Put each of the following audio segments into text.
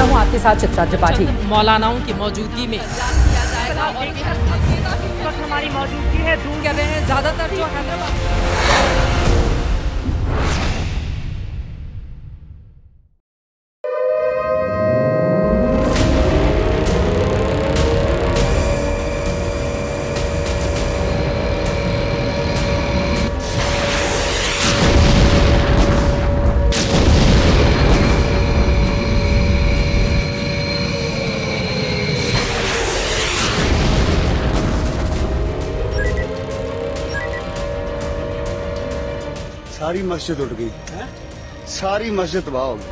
हूं आपके साथ चित्रा त्रिपाठी। मौलानाओं की मौजूदगी में हमारी मौजूदगी है, दूर कर रहे हैं ज्यादातर जो हैदराबाद। सारी मस्जिद उठ गई, सारी मस्जिद तबाह हो गई।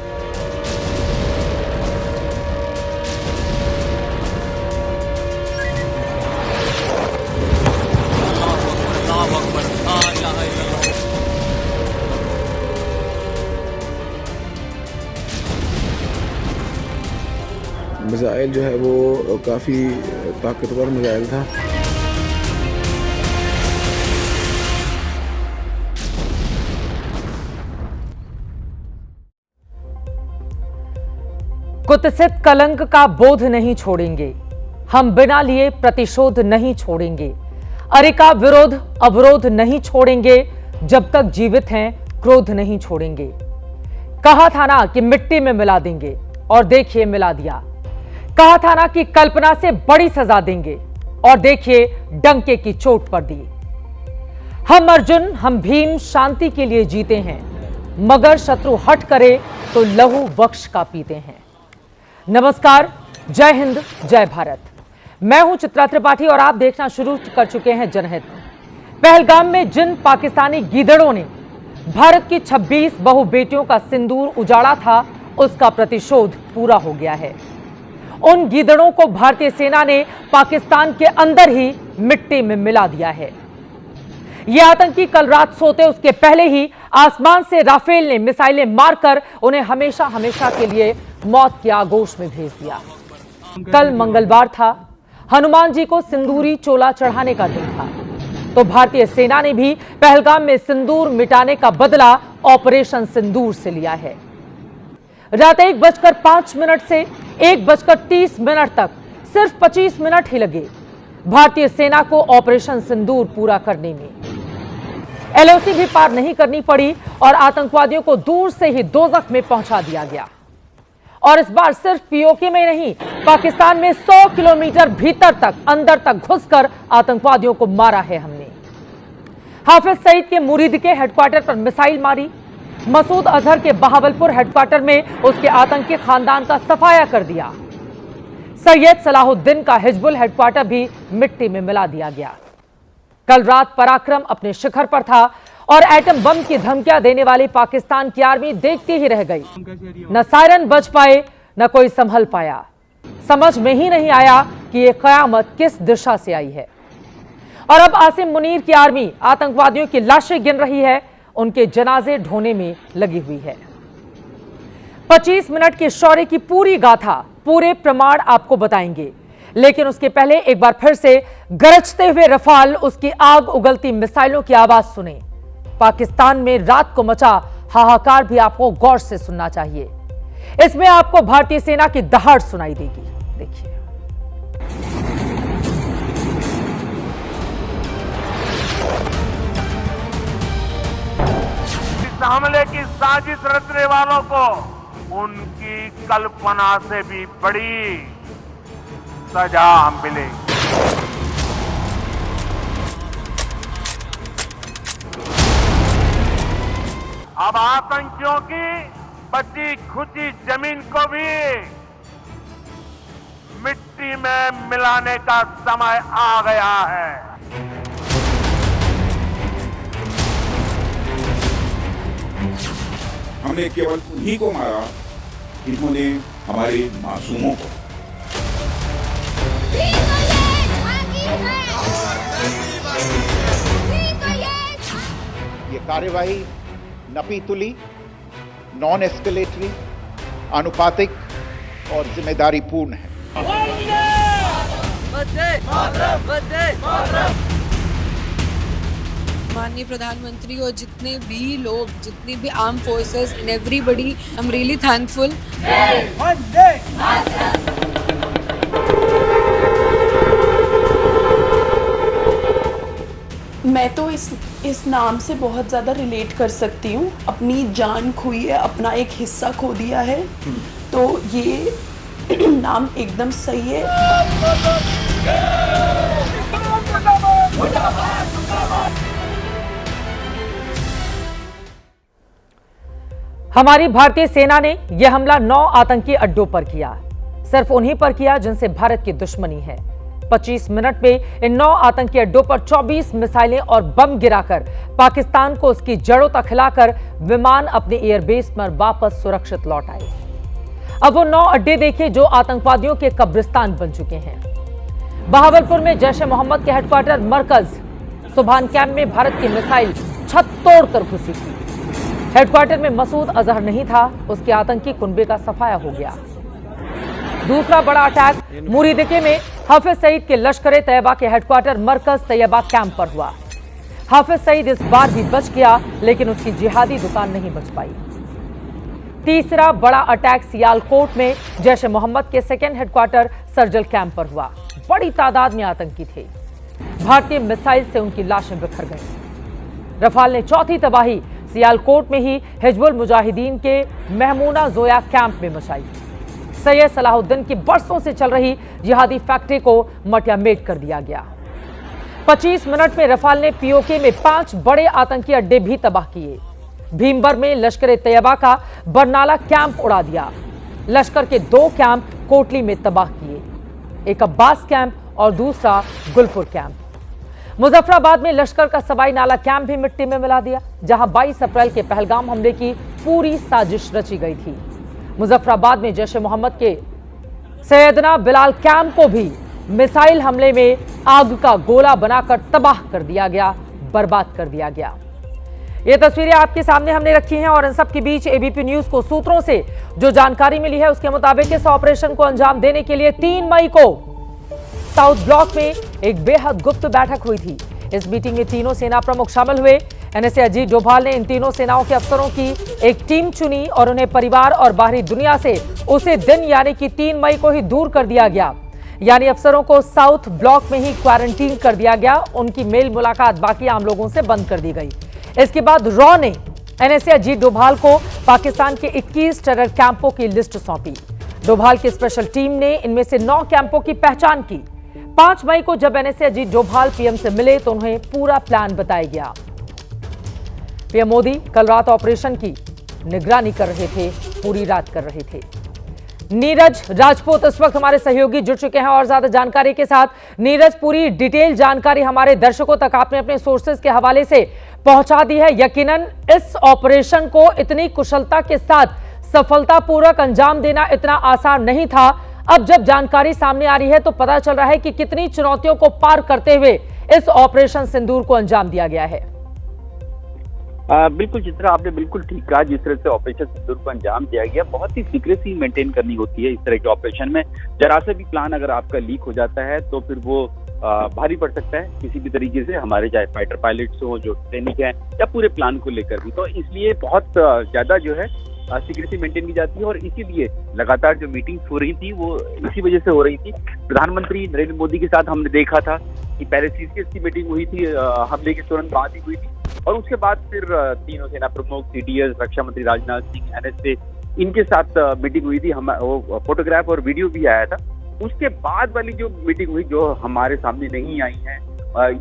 मिसाइल जो है वो काफ़ी ताकतवर मिसाइल था। कुत्सित कलंक का बोध नहीं छोड़ेंगे, हम बिना लिए प्रतिशोध नहीं छोड़ेंगे। अरे का विरोध अवरोध नहीं छोड़ेंगे, जब तक जीवित हैं क्रोध नहीं छोड़ेंगे। कहा था ना कि मिट्टी में मिला देंगे, और देखिए मिला दिया। कहा था ना कि कल्पना से बड़ी सजा देंगे, और देखिए डंके की चोट पर दी। हम अर्जुन हम भीम शांति के लिए जीते हैं, मगर शत्रु हट करे तो लहू वक्ष का पीते हैं। नमस्कार, जय हिंद, जय भारत। मैं हूं चित्रा त्रिपाठी और आप देखना शुरू कर चुके हैं जनहित। पहलगाम में जिन पाकिस्तानी गीदड़ों ने भारत की 26 बहु बेटियों का सिंदूर उजाड़ा था, उसका प्रतिशोध पूरा हो गया है। उन गीदड़ों को भारतीय सेना ने पाकिस्तान के अंदर ही मिट्टी में मिला दिया है। ये आतंकी कल रात सोते उसके पहले ही आसमान से राफेल ने मिसाइलें मारकर उन्हें हमेशा हमेशा के लिए मौत के आगोश में भेज दिया। कल मंगलवार था, हनुमान जी को सिंदूरी चोला चढ़ाने का दिन था, तो भारतीय सेना ने भी पहलगाम में सिंदूर मिटाने का बदला ऑपरेशन सिंदूर से लिया है। रात 1:05 से 1:30 तक सिर्फ 25 मिनट ही लगे भारतीय सेना को ऑपरेशन सिंदूर पूरा करने में। एलओसी भी पार नहीं करनी पड़ी और आतंकवादियों को दूर से ही दोजख में पहुंचा दिया गया। और इस बार सिर्फ पीओके में नहीं, पाकिस्तान में 100 किलोमीटर भीतर तक अंदर तक घुसकर आतंकवादियों को मारा है हमने। हाफिज सईद के मुरीद के हेडक्वार्टर पर मिसाइल मारी, मसूद अजहर के बहावलपुर हेडक्वार्टर में उसके आतंकी खानदान का सफाया कर दिया। सैयद सलाहुद्दीन का हिजबुल हेडक्वार्टर भी मिट्टी में मिला दिया गया। कल रात पराक्रम अपने शिखर पर था और एटम बम की धमकियां देने वाली पाकिस्तान की आर्मी देखती ही रह गई। न सायरन बज पाए, न कोई संभल पाया। समझ में ही नहीं आया कि यह कयामत किस दिशा से आई है। और अब आसिम मुनीर की आर्मी आतंकवादियों की लाशें गिन रही है, उनके जनाजे ढोने में लगी हुई है। 25 मिनट के शौर्य की पूरी गाथा, पूरे प्रमाण आपको बताएंगे, लेकिन उसके पहले एक बार फिर से गरजते हुए रफाल, उसकी आग उगलती मिसाइलों की आवाज सुने। पाकिस्तान में रात को मचा हाहाकार भी आपको गौर से सुनना चाहिए। इसमें आपको भारतीय सेना की दहाड़ सुनाई देगी। देखिए, इस हमले की साजिश रचने वालों को उनकी कल्पना से भी बड़ी सजा मिलेगी। अब आतंकियों की बची खुची जमीन को भी मिट्टी में मिलाने का समय आ गया है। हमने केवल उन्हीं को मारा जिन्होंने हमारे मासूमों को। ये कार्यवाही नपीतुली, नॉन एस्केलेटरी, आनुपातिक और जिम्मेदारी पूर्ण है। माननीय प्रधानमंत्री और जितने भी लोग, जितने भी arm forces and everybody, I am really thankful. मैं तो इस नाम से बहुत ज़्यादा रिलेट कर सकती हूँ। अपनी जान खोई है, अपना एक हिस्सा खो दिया है, तो ये नाम एकदम सही है। हमारी भारतीय सेना ने यह हमला 9 आतंकी अड्डों पर किया, सिर्फ उन्हीं पर किया जिनसे भारत की दुश्मनी है। 25 मिनट में इन 9 आतंकी अड्डों पर 24 मिसाइलें और बम गिराकर पाकिस्तान को उसकी जड़ों तक हिलाकर विमान अपने एयरबेस पर वापस सुरक्षित लौट आए। अब वो 9 अड्डे देखिए जो आतंकवादियों के कब्रिस्तान बन चुके हैं। बहावलपुर में जैश ए मोहम्मद के हेडक्वार्टर मरकज सुभान कैंप में भारत की मिसाइल छत तोड़कर घुसी थी। हेडक्वार्टर में मसूद अजहर नहीं था, उसके आतंकी कुनबे का सफाया हो गया। दूसरा बड़ा अटैक मुरीदिके में हाफिज सईद के लश्कर तैयबा के हेडक्वार्टर मरकज तैयबा कैंप पर हुआ। हाफिज सईद इस बार भी बच गया, लेकिन उसकी जिहादी दुकान नहीं बच पाई। तीसरा बड़ा अटैक सियालकोट में जैश ए मोहम्मद के सेकेंड हेडक्वार्टर सर्जल कैंप पर हुआ। बड़ी तादाद में आतंकी थे, भारतीय मिसाइल से उनकी लाशें बिखर गईं। रफाल ने चौथी तबाही सियालकोट में ही हिजबुल मुजाहिदीन के महमूना जोया कैंप में मचाई। सैयद सलाहुद्दीन की बरसों से चल रही जिहादी फैक्ट्री को मटियामेट कर दिया गया। 25 मिनट में रफाल ने पीओके में 5 बड़े आतंकी अड्डे भी तबाह किए। भीमबर में लश्कर तैयबा का बरनाला कैंप उड़ा दिया। लश्कर के 2 कैंप कोटली में तबाह किए, एक अब्बास कैंप और दूसरा गुलपुर कैंप। मुजफ्फराबाद में लश्कर का सबाई नाला कैंप भी मिट्टी में मिला दिया, जहां 22 अप्रैल के पहलगाम हमले की पूरी साजिश रची गई थी। मुजफ्फराबाद में जैश ए मोहम्मद के सैयदना बिलाल कैंप को भी मिसाइल हमले में आग का गोला बनाकर तबाह कर दिया गया, बर्बाद कर दिया गया। ये तस्वीरें आपके सामने हमने रखी हैं और इन सब के बीच एबीपी न्यूज को सूत्रों से जो जानकारी मिली है उसके मुताबिक इस ऑपरेशन को अंजाम देने के लिए 3 मई को साउथ ब्लॉक में एक बेहद गुप्त बैठक हुई थी। इस मीटिंग में तीनों सेना प्रमुख शामिल हुए। एनएसए अजीत डोभाल ने इन तीनों सेनाओं के अफसरों की एक टीम चुनी और उन्हें परिवार और बाहरी दुनिया से उसी दिन यानी कि 3 मई को ही दूर कर दिया गया। यानी अफसरों को साउथ ब्लॉक में ही क्वारंटीन कर दिया गया। उनकी मेल मुलाकात बाकी आम लोगों से बंद कर दी गई। इसके बाद रॉ ने एनएसए अजीत डोभाल को पाकिस्तान के 21 टेरर कैंपों की लिस्ट सौंपी। डोभाल की स्पेशल टीम ने इनमें से 9 कैंपों की पहचान की। 5 मई को जब एनएसए अजीत डोभाल पीएम से मिले तो उन्हें पूरा प्लान बताया गया। पीएम मोदी कल रात ऑपरेशन की निगरानी कर रहे थे, पूरी रात कर रहे थे। नीरज राजपूत इस वक्त हमारे सहयोगी जुड़ चुके हैं और ज्यादा जानकारी के साथ। नीरज, पूरी डिटेल जानकारी हमारे दर्शकों तक आपने अपने सोर्सेज के हवाले से पहुंचा दी है। यकीनन इस ऑपरेशन को इतनी कुशलता के साथ सफलतापूर्वक अंजाम देना इतना आसान नहीं था। अब जब जानकारी सामने आ रही है तो पता चल रहा है कि कितनी चुनौतियों को पार करते हुए इस ऑपरेशन सिंदूर को अंजाम दिया गया है। बिल्कुल चित्रा, आपने बिल्कुल ठीक कहा। जिस तरह से ऑपरेशन सिंदूर को अंजाम दिया गया, बहुत ही सीक्रेसी मेंटेन करनी होती है इस तरह के ऑपरेशन में। जरा सा भी प्लान अगर आपका लीक हो जाता है तो फिर वो भारी पड़ सकता है किसी भी तरीके से, हमारे चाहे फाइटर पायलट्स हो, जो सैनिक हैं, या पूरे प्लान को लेकर भी। तो इसलिए बहुत ज्यादा जो है सीक्रेसी मेंटेन की जाती है और इसीलिए लगातार जो मीटिंग्स हो रही थी वो इसी वजह से हो रही थी। प्रधानमंत्री नरेंद्र मोदी के साथ हमने देखा था कि पहले सीसीएस की मीटिंग हुई थी, हमले के तुरंत बाद ही हुई थी, और उसके बाद फिर तीनों सेना प्रमुख, सीडीएस, रक्षा मंत्री राजनाथ सिंह, एनएसए, इनके साथ मीटिंग हुई थी। हम वो फोटोग्राफ और वीडियो भी आया था। उसके बाद वाली जो मीटिंग हुई जो हमारे सामने नहीं आई है,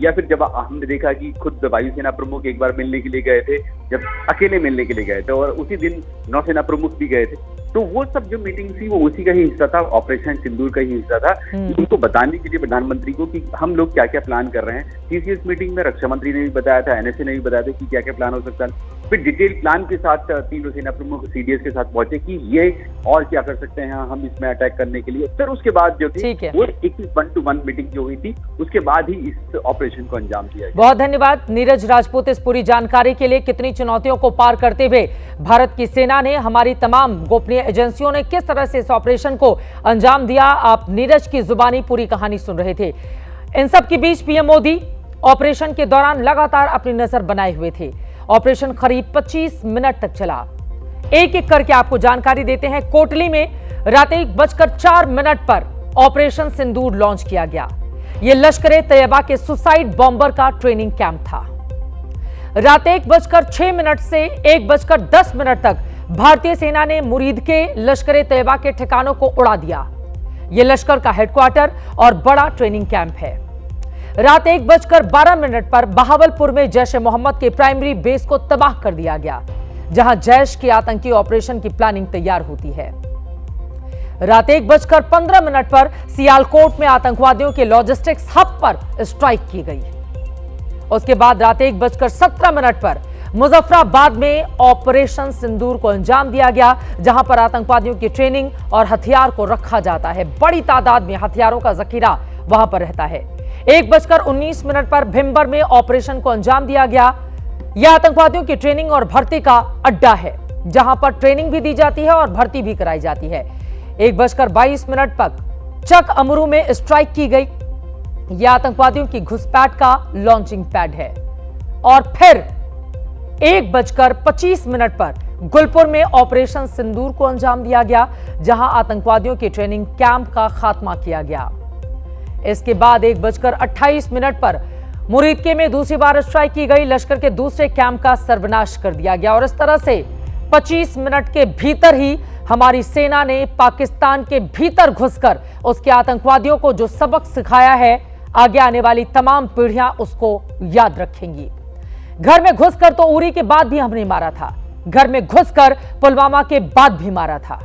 या फिर जब हमने देखा कि खुद वायुसेना प्रमुख एक बार मिलने के लिए गए थे, जब अकेले मिलने के लिए गए थे, और उसी दिन नौसेना प्रमुख भी गए थे, तो वो सब जो मीटिंग थी वो उसी का ही हिस्सा था, ऑपरेशन सिंदूर का ही हिस्सा था। उनको बताने के लिए प्रधानमंत्री को कि हम लोग क्या क्या प्लान कर रहे हैं। सीसीएस मीटिंग में रक्षा मंत्री ने भी बताया था, एनएसए ने भी बताया था कि क्या क्या प्लान हो सकता है। फिर डिटेल प्लान के साथ तीनों सेना प्रमुख सीडीएस के साथ पहुंचे कि ये और क्या कर सकते हैं हम इसमें अटैक करने के लिए। फिर उसके बाद जो थी वो एक 1-to-1 मीटिंग जो हुई थी, उसके बाद ही इस ऑपरेशन को अंजाम दिया गया। बहुत धन्यवाद नीरज राजपूत इस पूरी जानकारी के लिए। कितनी चुनौतियों को पार करते हुए भारत की सेना ने, हमारी तमाम गोपनीय एजेंसियों ने किस तरह से इस ऑपरेशन को अंजाम दिया, आप नीरज की जुबानी पूरी कहानी सुन रहे थे। इन सब के बीच पीएम मोदी ऑपरेशन के दौरान लगातार अपनी नजर बनाए हुए थे। ऑपरेशन करीब 25 मिनट तक चला। एक एक करके आपको जानकारी देते हैं। कोटली में रात 1:04 पर ऑपरेशन सिंदूर लॉन्च किया गया। यह लश्कर-ए-तैयबा के सुसाइड बॉम्बर का ट्रेनिंग कैंप था। रात 1:06 से 1:10 तक भारतीय सेना ने मुरीद के लश्कर-ए-तैयबा के ठिकानों को उड़ा दिया। यह लश्कर का हेडक्वार्टर और बड़ा ट्रेनिंग कैंप है। रात 1:12 पर बहावलपुर में जैश ए मोहम्मद के प्राइमरी बेस को तबाह कर दिया गया, जहां जैश के आतंकी ऑपरेशन की प्लानिंग तैयार होती है। रात 1:15 पर सियालकोट में आतंकवादियों के लॉजिस्टिक्स हब पर स्ट्राइक की गई। उसके बाद रात 1:17 पर मुजफ्फराबाद में ऑपरेशन सिंदूर को अंजाम दिया गया, जहां पर आतंकवादियों की ट्रेनिंग और हथियार को रखा जाता है। बड़ी तादाद में हथियारों का जखीरा वहां पर रहता है। 1:19 पर भिम्बर में ऑपरेशन को अंजाम दिया गया। यह आतंकवादियों की ट्रेनिंग और भर्ती का अड्डा है, जहां पर ट्रेनिंग भी दी जाती है और भर्ती भी कराई जाती है। 1:22 पर चक अमरू में स्ट्राइक की गई। यह आतंकवादियों की घुसपैठ का लॉन्चिंग पैड है। और फिर 1:25 पर गुलपुर में ऑपरेशन सिंदूर को अंजाम दिया गया, जहां आतंकवादियों के ट्रेनिंग कैंप का खात्मा किया गया। इसके बाद 1:28 पर मुरीदके में दूसरी बार स्ट्राइक की गई। लश्कर के दूसरे कैंप का सर्वनाश कर दिया गया और इस तरह से 25 मिनट के भीतर ही हमारी सेना ने पाकिस्तान के भीतर घुसकर उसके आतंकवादियों को जो सबक सिखाया है, आगे आने वाली तमाम पीढ़ियां उसको याद रखेंगी। घर में घुसकर तो उरी के बाद भी हमने मारा था, घर में घुसकर पुलवामा के बाद भी मारा था,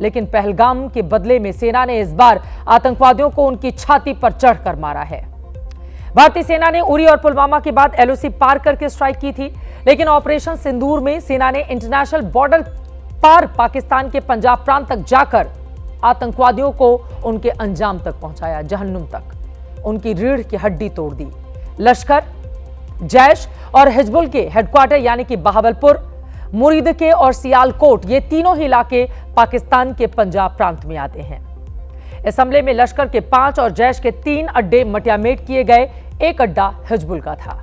लेकिन पहलगाम के बदले में सेना ने इस बार आतंकवादियों को उनकी छाती पर चढ़कर मारा है। भारतीय सेना ने उरी और पुलवामा के बाद एलओसी पार करके स्ट्राइक की थी, लेकिन ऑपरेशन सिंदूर में सेना ने इंटरनेशनल बॉर्डर पार पाकिस्तान के पंजाब प्रांत तक जाकर आतंकवादियों को उनके अंजाम तक पहुंचाया, जहन्नुम तक। उनकी रीढ़ की हड्डी तोड़ दी। लश्कर, जैश और हिजबुल के हेडक्वार्टर यानी कि बहावलपुर, मुरीदके और सियालकोट, ये तीनों ही इलाके पाकिस्तान के पंजाब प्रांत में आते हैं। इस हमले में लश्कर के 5 और जैश के 3 अड्डे मटियामेट किए गए। एक अड्डा हिजबुल का था।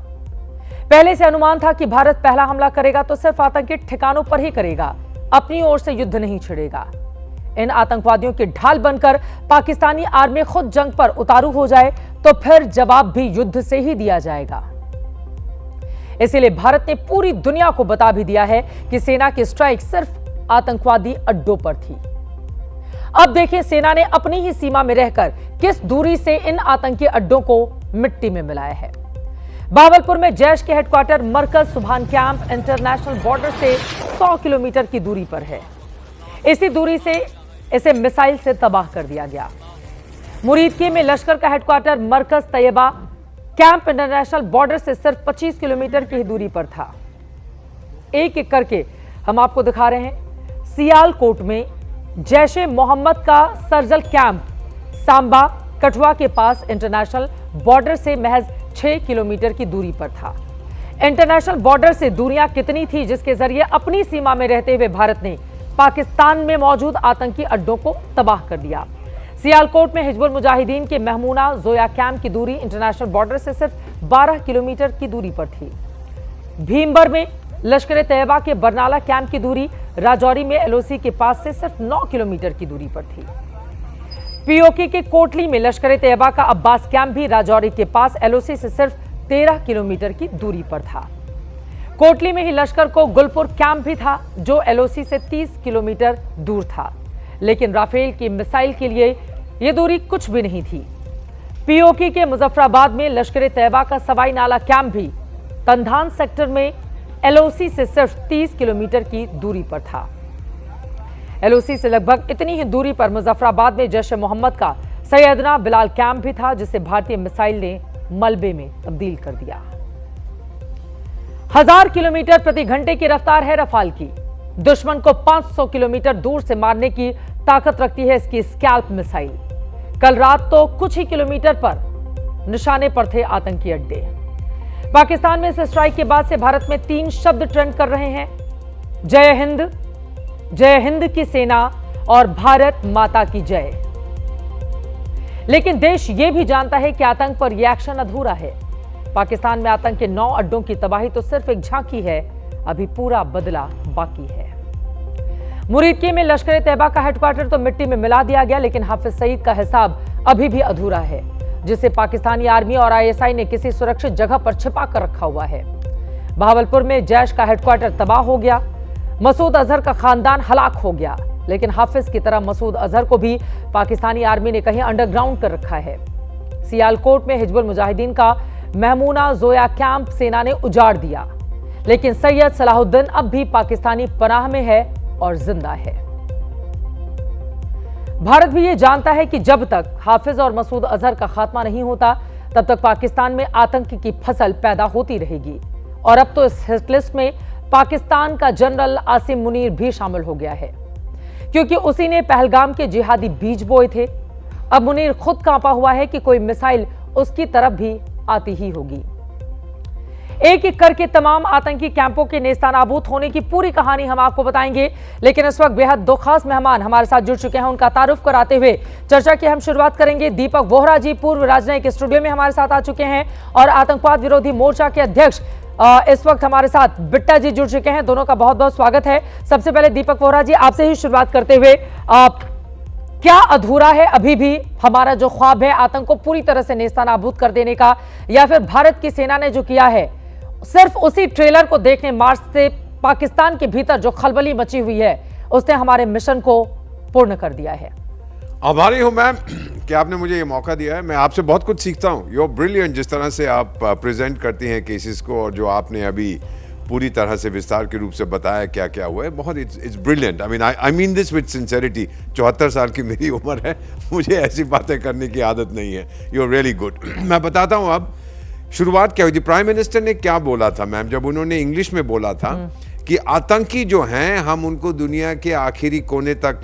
पहले से अनुमान था कि भारत पहला हमला करेगा तो सिर्फ आतंकी ठिकानों पर ही करेगा, अपनी ओर से युद्ध नहीं छिड़ेगा। इन आतंकवादियों के ढाल बनकर पाकिस्तानी आर्मी खुद जंग पर उतारू हो जाए तो फिर जवाब भी युद्ध से ही दिया जाएगा। इसीलिए भारत ने पूरी दुनिया को बता भी दिया है कि सेना की स्ट्राइक सिर्फ आतंकवादी अड्डों पर थी। अब देखिए सेना ने अपनी ही सीमा में रहकर किस दूरी से इन आतंकी अड्डों को मिट्टी में मिलाया है। बहावलपुर में जैश के हेडक्वार्टर मरकज सुभान कैंप इंटरनेशनल बॉर्डर से 100 किलोमीटर की दूरी पर है। इसी दूरी से इसे मिसाइल से तबाह कर दिया गया। मुरीदके में लश्कर का हेडक्वार्टर मरकज तैयबा कैंप इंटरनेशनल बॉर्डर से सिर्फ 25 किलोमीटर की दूरी पर था। एक एक करके हम आपको दिखा रहे हैं। सियालकोट में जैश ए मोहम्मद का सर्जल कैंप सांबा कठुआ के पास इंटरनेशनल बॉर्डर से महज 6 किलोमीटर की दूरी पर था। इंटरनेशनल बॉर्डर से दूरियां कितनी थी जिसके जरिए अपनी सीमा में रहते हुए भारत ने पाकिस्तान में मौजूद आतंकी अड्डों को तबाह कर दिया। सियालकोट में हिजबुल मुजाहिदीन के महमूना जोया कैंप की दूरी इंटरनेशनल बॉर्डर से सिर्फ 12 किलोमीटर की दूरी पर थी। भीमबर में लश्कर-ए-तैयबा के बरनाला कैंप की दूरी राजौरी में एलओसी के पास से सिर्फ 9 किलोमीटर की दूरी पर थी। पीओके के कोटली में लश्कर-ए-तैयबा का अब्बास कैंप भी राजौरी के पास एलओसी से सिर्फ 13 किलोमीटर की दूरी पर था। कोटली में ही लश्कर को गुलपुर कैंप भी था जो एलओसी से 30 किलोमीटर दूर था, लेकिन राफेल की मिसाइल के लिए यह दूरी कुछ भी नहीं थी। पीओके के मुजफ्फराबाद में लश्कर-ए-तैयबा का सवाई नाला कैंप भी तंधान सेक्टर में एलओसी से सिर्फ 30 किलोमीटर की दूरी पर था। एलओसी से लगभग इतनी ही दूरी पर मुजफ्फराबाद में जैश ए मोहम्मद का सैयदना बिलाल कैंप भी था, जिसे भारतीय मिसाइल ने मलबे में तब्दील कर दिया। 1000 किलोमीटर प्रति घंटे की रफ्तार है रफाल की। दुश्मन को 500 किलोमीटर दूर से मारने की ताकत रखती है इसकी स्कैल्प मिसाइल। कल रात तो कुछ ही किलोमीटर पर निशाने पर थे आतंकी अड्डे। पाकिस्तान में इस स्ट्राइक के बाद से भारत में 3 शब्द ट्रेंड कर रहे हैं: जय हिंद, जय हिंद की सेना और भारत माता की जय। लेकिन देश यह भी जानता है कि आतंक पर रिएक्शन अधूरा है। पाकिस्तान में आतंक के 9 अड्डों की तबाही तो सिर्फ एक झांकी है, अभी पूरा बदला बाकी है। मुरीदके में लश्कर-ए-तैयबा का हेडक्वार्टर तो मिट्टी में मिला दिया गया, लेकिन हाफिज सईद का हिसाब अभी भी अधूरा है। जिसे पाकिस्तानी आर्मी और आईएसआई ने किसी सुरक्षित जगह पर छिपा कर रखा हुआ है। बहावलपुर में जैश का हेडक्वार्टर तबाह हो गया, मसूद अजहर का खानदान हलाक हो गया, लेकिन हाफिज की तरह मसूद अजहर को भी पाकिस्तानी आर्मी ने कहीं अंडरग्राउंड कर रखा है। सियालकोट में हिजबुल मुजाहिदीन का महमूना जोया कैंप सेना ने उजाड़ दिया, लेकिन सैयद सलाहुद्दीन अब भी पाकिस्तानी पनाह में है और जिंदा है। भारत भी ये जानता है कि जब तक हाफिज और मसूद अजहर का खात्मा नहीं होता, तब तक पाकिस्तान में आतंक की फसल पैदा होती रहेगी। और अब तो इस हिट लिस्ट में पाकिस्तान का जनरल आसिम मुनीर भी शामिल हो गया है, क्योंकि उसी ने पहलगाम के जिहादी बीज बोए थे। अब मुनीर खुद कांपा हुआ है कि कोई मिसाइल उसकी तरफ भी आती ही होगी। एक एक करके तमाम आतंकी कैंपों के नेस्तानाबूद होने की पूरी कहानी हम आपको बताएंगे, लेकिन इस वक्त बेहद दो खास मेहमान हमारे साथ जुड़ चुके हैं। उनका तारुफ कराते हुए चर्चा की हम शुरुआत करेंगे। दीपक वोहरा जी पूर्व राजनयिक स्टूडियो में हमारे साथ आ चुके हैं और आतंकवाद विरोधी मोर्चा के अध्यक्ष इस वक्त हमारे साथ बिट्टा जी जुड़ चुके हैं। दोनों का बहुत बहुत स्वागत है। सबसे पहले दीपक वोहरा जी, आपसे ही शुरुआत करते हुए, क्या अधूरा है अभी भी हमारा जो ख्वाब है आतंक को पूरी तरह से नेस्तानाबूद कर देने का, या फिर भारत की सेना ने जो किया है सिर्फ उसी ट्रेलर को देखने मार्च से पाकिस्तान के भीतर जो खलबली मची हुई है उसने हमारे मिशन को पूर्ण कर दिया है? आभारी हूं मैम कि आपने मुझे ये मौका दिया है। मैं आपसे बहुत कुछ सीखता हूं। यू आर ब्रिलियंट, जिस तरह से आप प्रेजेंट करती हैं केसेस को, और जो आपने अभी पूरी तरह से विस्तार के रूप से बताया क्या क्या हुआ है, बहुत it's brilliant. I mean this with sincerity. 74 साल की मेरी उम्र है, मुझे ऐसी बातें करने की आदत नहीं है। You are really good. मैं बताता हूं अब शुरुआत क्या हुई थी। प्राइम मिनिस्टर ने क्या बोला था मैम, जब उन्होंने इंग्लिश में बोला था कि आतंकी जो हैं हम उनको दुनिया के आखिरी कोने तक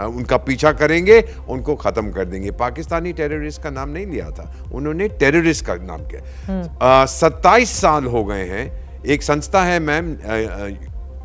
उनका पीछा करेंगे, उनको खत्म कर देंगे। पाकिस्तानी टेररिस्ट का नाम नहीं लिया था उन्होंने, टेररिस्ट का नाम किया। 27 साल हो गए हैं। एक संस्था है मैम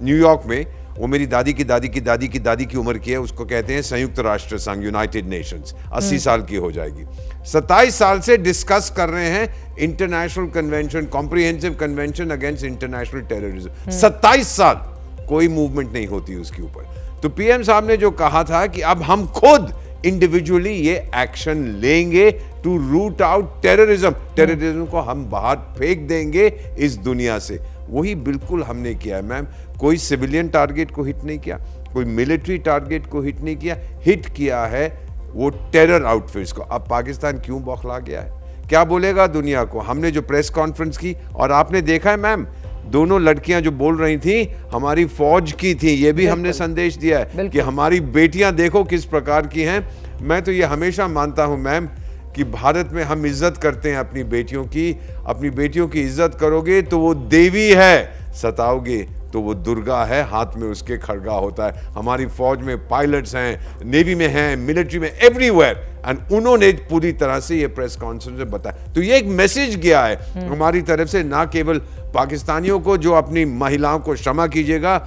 न्यूयॉर्क में, वो मेरी दादी की दादी की दादी की दादी की उम्र की है, उसको कहते हैं संयुक्त राष्ट्र संघ, यूनाइटेड नेशंस। 80 साल की हो जाएगी। 27 साल से डिस्कस कर रहे हैं international convention, comprehensive convention against international terrorism. 27 साल कोई मूवमेंट नहीं होती उसके ऊपर। तो पीएम साहब ने जो कहा था कि अब हम खुद इंडिविजुअली ये एक्शन लेंगे टू रूट आउट टेररिज्म को हम बाहर फेंक देंगे इस दुनिया से। वही बिल्कुल हमने किया है मैम। कोई सिविलियन टारगेट को हिट नहीं किया, कोई मिलिट्री टारगेट को हिट नहीं किया, हिट किया है वो टेरर आउटफिट्स को। अब पाकिस्तान क्यों बौखला गया है, क्या बोलेगा दुनिया को? हमने जो प्रेस कॉन्फ्रेंस की, और आपने देखा है मैम, दोनों लड़कियां जो बोल रही थी हमारी फौज की थी, ये भी हमने संदेश दिया है कि हमारी बेटियां देखो किस प्रकार की हैं। मैं तो ये हमेशा मानता हूं मैम कि भारत में हम इज्जत करते हैं अपनी बेटियों की। अपनी बेटियों की इज्जत करोगे तो वो देवी है, सताओगे तो वो दुर्गा है, हाथ में उसके खड़गा होता है। हमारी फौज में पायलट्स हैं, नेवी में हैं, मिलिट्री में, एवरीवेयर, एंड उन्होंने पूरी तरह से ये प्रेस कॉन्फ्रेंस में बताया। तो ये एक मैसेज गया है हमारी तरफ से, ना केवल पाकिस्तानियों को जो अपनी महिलाओं को, क्षमा कीजिएगा,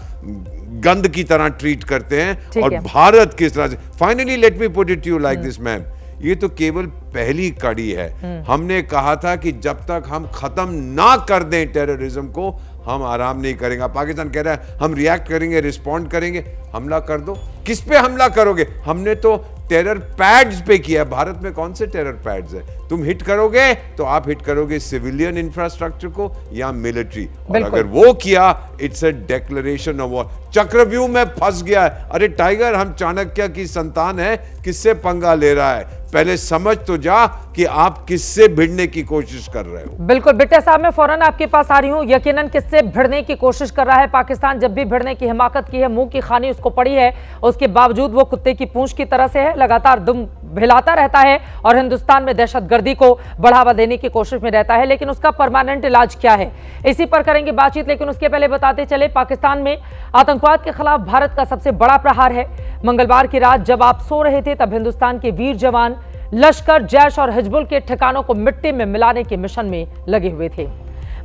गंद की तरह ट्रीट करते हैं, और भारत किस तरह से। Finally let me put it to you like this ma'am, ये तो केवल पहली कड़ी है। हमने कहा था कि जब तक हम खत्म ना कर दें टेररिज्म को, हम आराम नहीं करेंगे। पाकिस्तान कह रहा है हम रिएक्ट करेंगे, रिस्पॉन्ड करेंगे। हमला कर दो, किस पे हमला करोगे? हमने तो टेरर पैड्स पे किया। भारत में कौन से टेरर पैड्स है? तुम हिट करोगे तो आप हिट करोगे सिविलियन इंफ्रास्ट्रक्चर को या मिलिट्री, और अगर वो किया it's a declaration of war. चक्रव्यूह में फंस गया है। अरे टाइगर, हम चाणक्य की संतान है, किससे पंगा ले रहा है? पहले समझ तो जा कि आप किससे भिड़ने की कोशिश कर रहे हो। बिल्कुल बिट्टा साहब, मैं फौरन आपके पास आ रही हूं। यकीनन किससे भिड़ने की कोशिश कर रहा है पाकिस्तान? जब भी भिड़ने की हिमाकत की है, मुंह की खानी उसको पड़ी है, उसके बावजूद वो कुत्ते की पूंछ की तरह से है, लगातार दुम हिलाता रहता है और हिंदुस्तान में दहशतगर्दी को बढ़ावा देने की कोशिश में रहता है। लेकिन उसका परमानेंट इलाज क्या है, इसी पर करेंगे बातचीत। लेकिन उसके पहले बताते चले, पाकिस्तान में आतंकवाद के खिलाफ भारत का सबसे बड़ा प्रहार है। मंगलवार की रात जब आप सो रहे थे, तब हिंदुस्तान के वीर जवान लश्कर, जैश और हिजबुल के ठिकानों को मिट्टी में मिलाने के मिशन में लगे हुए थे।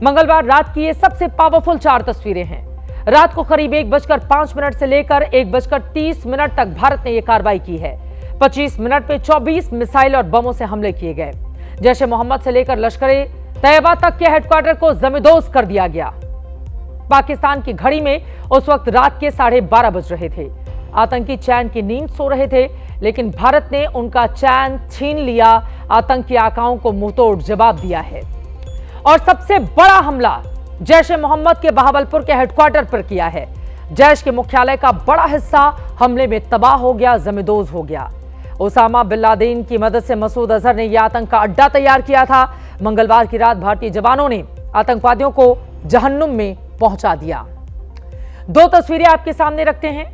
मंगलवार रात की ये सबसे पावरफुल 4 तस्वीरें हैं। रात को करीब 1:05 से लेकर 1:30 तक भारत ने यह कार्रवाई की है। 25 मिनट में 24 मिसाइल और बमों से हमले किए गए। जैश ए मोहम्मद से लेकर लश्कर तैयबा तक के हेडक्वार्टर को जमींदोज कर दिया गया। पाकिस्तान की घड़ी में उस वक्त रात के 12:30 बज रहे थे। आतंकी चैन की नींद सो रहे थे, लेकिन भारत ने उनका चैन छीन लिया, आतंकी आकाओं को मुंहतोड़ जवाब दिया है। और सबसे बड़ा हमला जैश ए मोहम्मद के बहावलपुर के हेडक्वार्टर पर किया है। जैश के मुख्यालय का बड़ा हिस्सा हमले में तबाह हो गया, जमींदोज हो गया। ओसामा बिन लादेन की मदद से मसूद अजहर ने यह आतंक का अड्डा तैयार किया था। मंगलवार की रात भारतीय जवानों ने आतंकवादियों को जहन्नुम में पहुंचा दिया। दो तस्वीरें आपके सामने रखते हैं।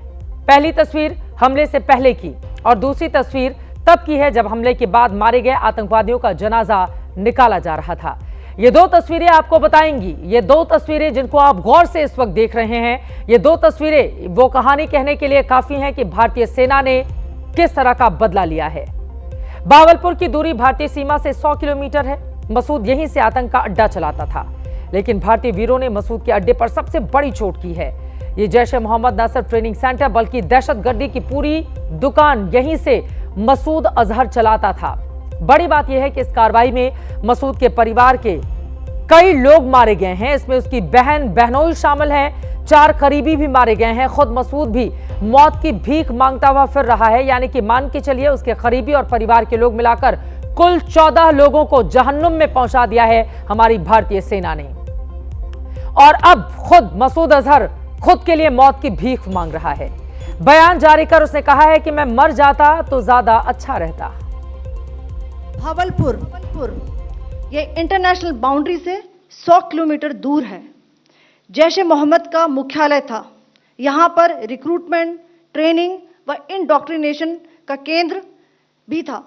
पहली तस्वीर हमले से पहले की और दूसरी तस्वीर तब की है जब हमले के बाद मारे गए आतंकवादियों का जनाजा निकाला जा रहा था। ये दो तस्वीरें आपको बताएंगी, ये दो तस्वीरें जिनको आप गौर से इस वक्त देख रहे हैं, ये दो तस्वीरें वो कहानी कहने के लिए काफी हैं कि भारतीय सेना ने किस तरह का बदला लिया है। बहावलपुर की दूरी भारतीय सीमा से 100 किलोमीटर है। मसूद यहीं से आतंक का अड्डा चलाता था, लेकिन भारतीय वीरों ने मसूद के अड्डे पर सबसे बड़ी चोट की है। ये जैश ए मोहम्मद न सिर्फ ट्रेनिंग सेंटर बल्कि दहशतगर्दी की पूरी दुकान यहीं से मसूद अजहर चलाता था। बड़ी बात यह है कि इस कार्रवाई में मसूद के परिवार के कई लोग मारे गए हैं। इसमें उसकी बहन बहनोई शामिल हैं, 4 करीबी भी मारे गए हैं। खुद मसूद भी मौत की भीख मांगता हुआ फिर रहा है, यानी कि मान के चलिए उसके करीबी और परिवार के लोग मिलाकर कुल 14 लोगों को जहन्नुम में पहुंचा दिया है हमारी भारतीय सेना ने। और अब खुद मसूद अजहर खुद के लिए मौत की भीख मांग रहा है। बयान जारी कर उसने कहा है कि मैं मर जाता तो ज्यादा अच्छा रहता। भावलपुर ये इंटरनेशनल बाउंड्री से 100 किलोमीटर दूर है। जैश ए मोहम्मद का मुख्यालय था। यहाँ पर रिक्रूटमेंट, ट्रेनिंग व इंडॉक्ट्रिनेशन का केंद्र भी था।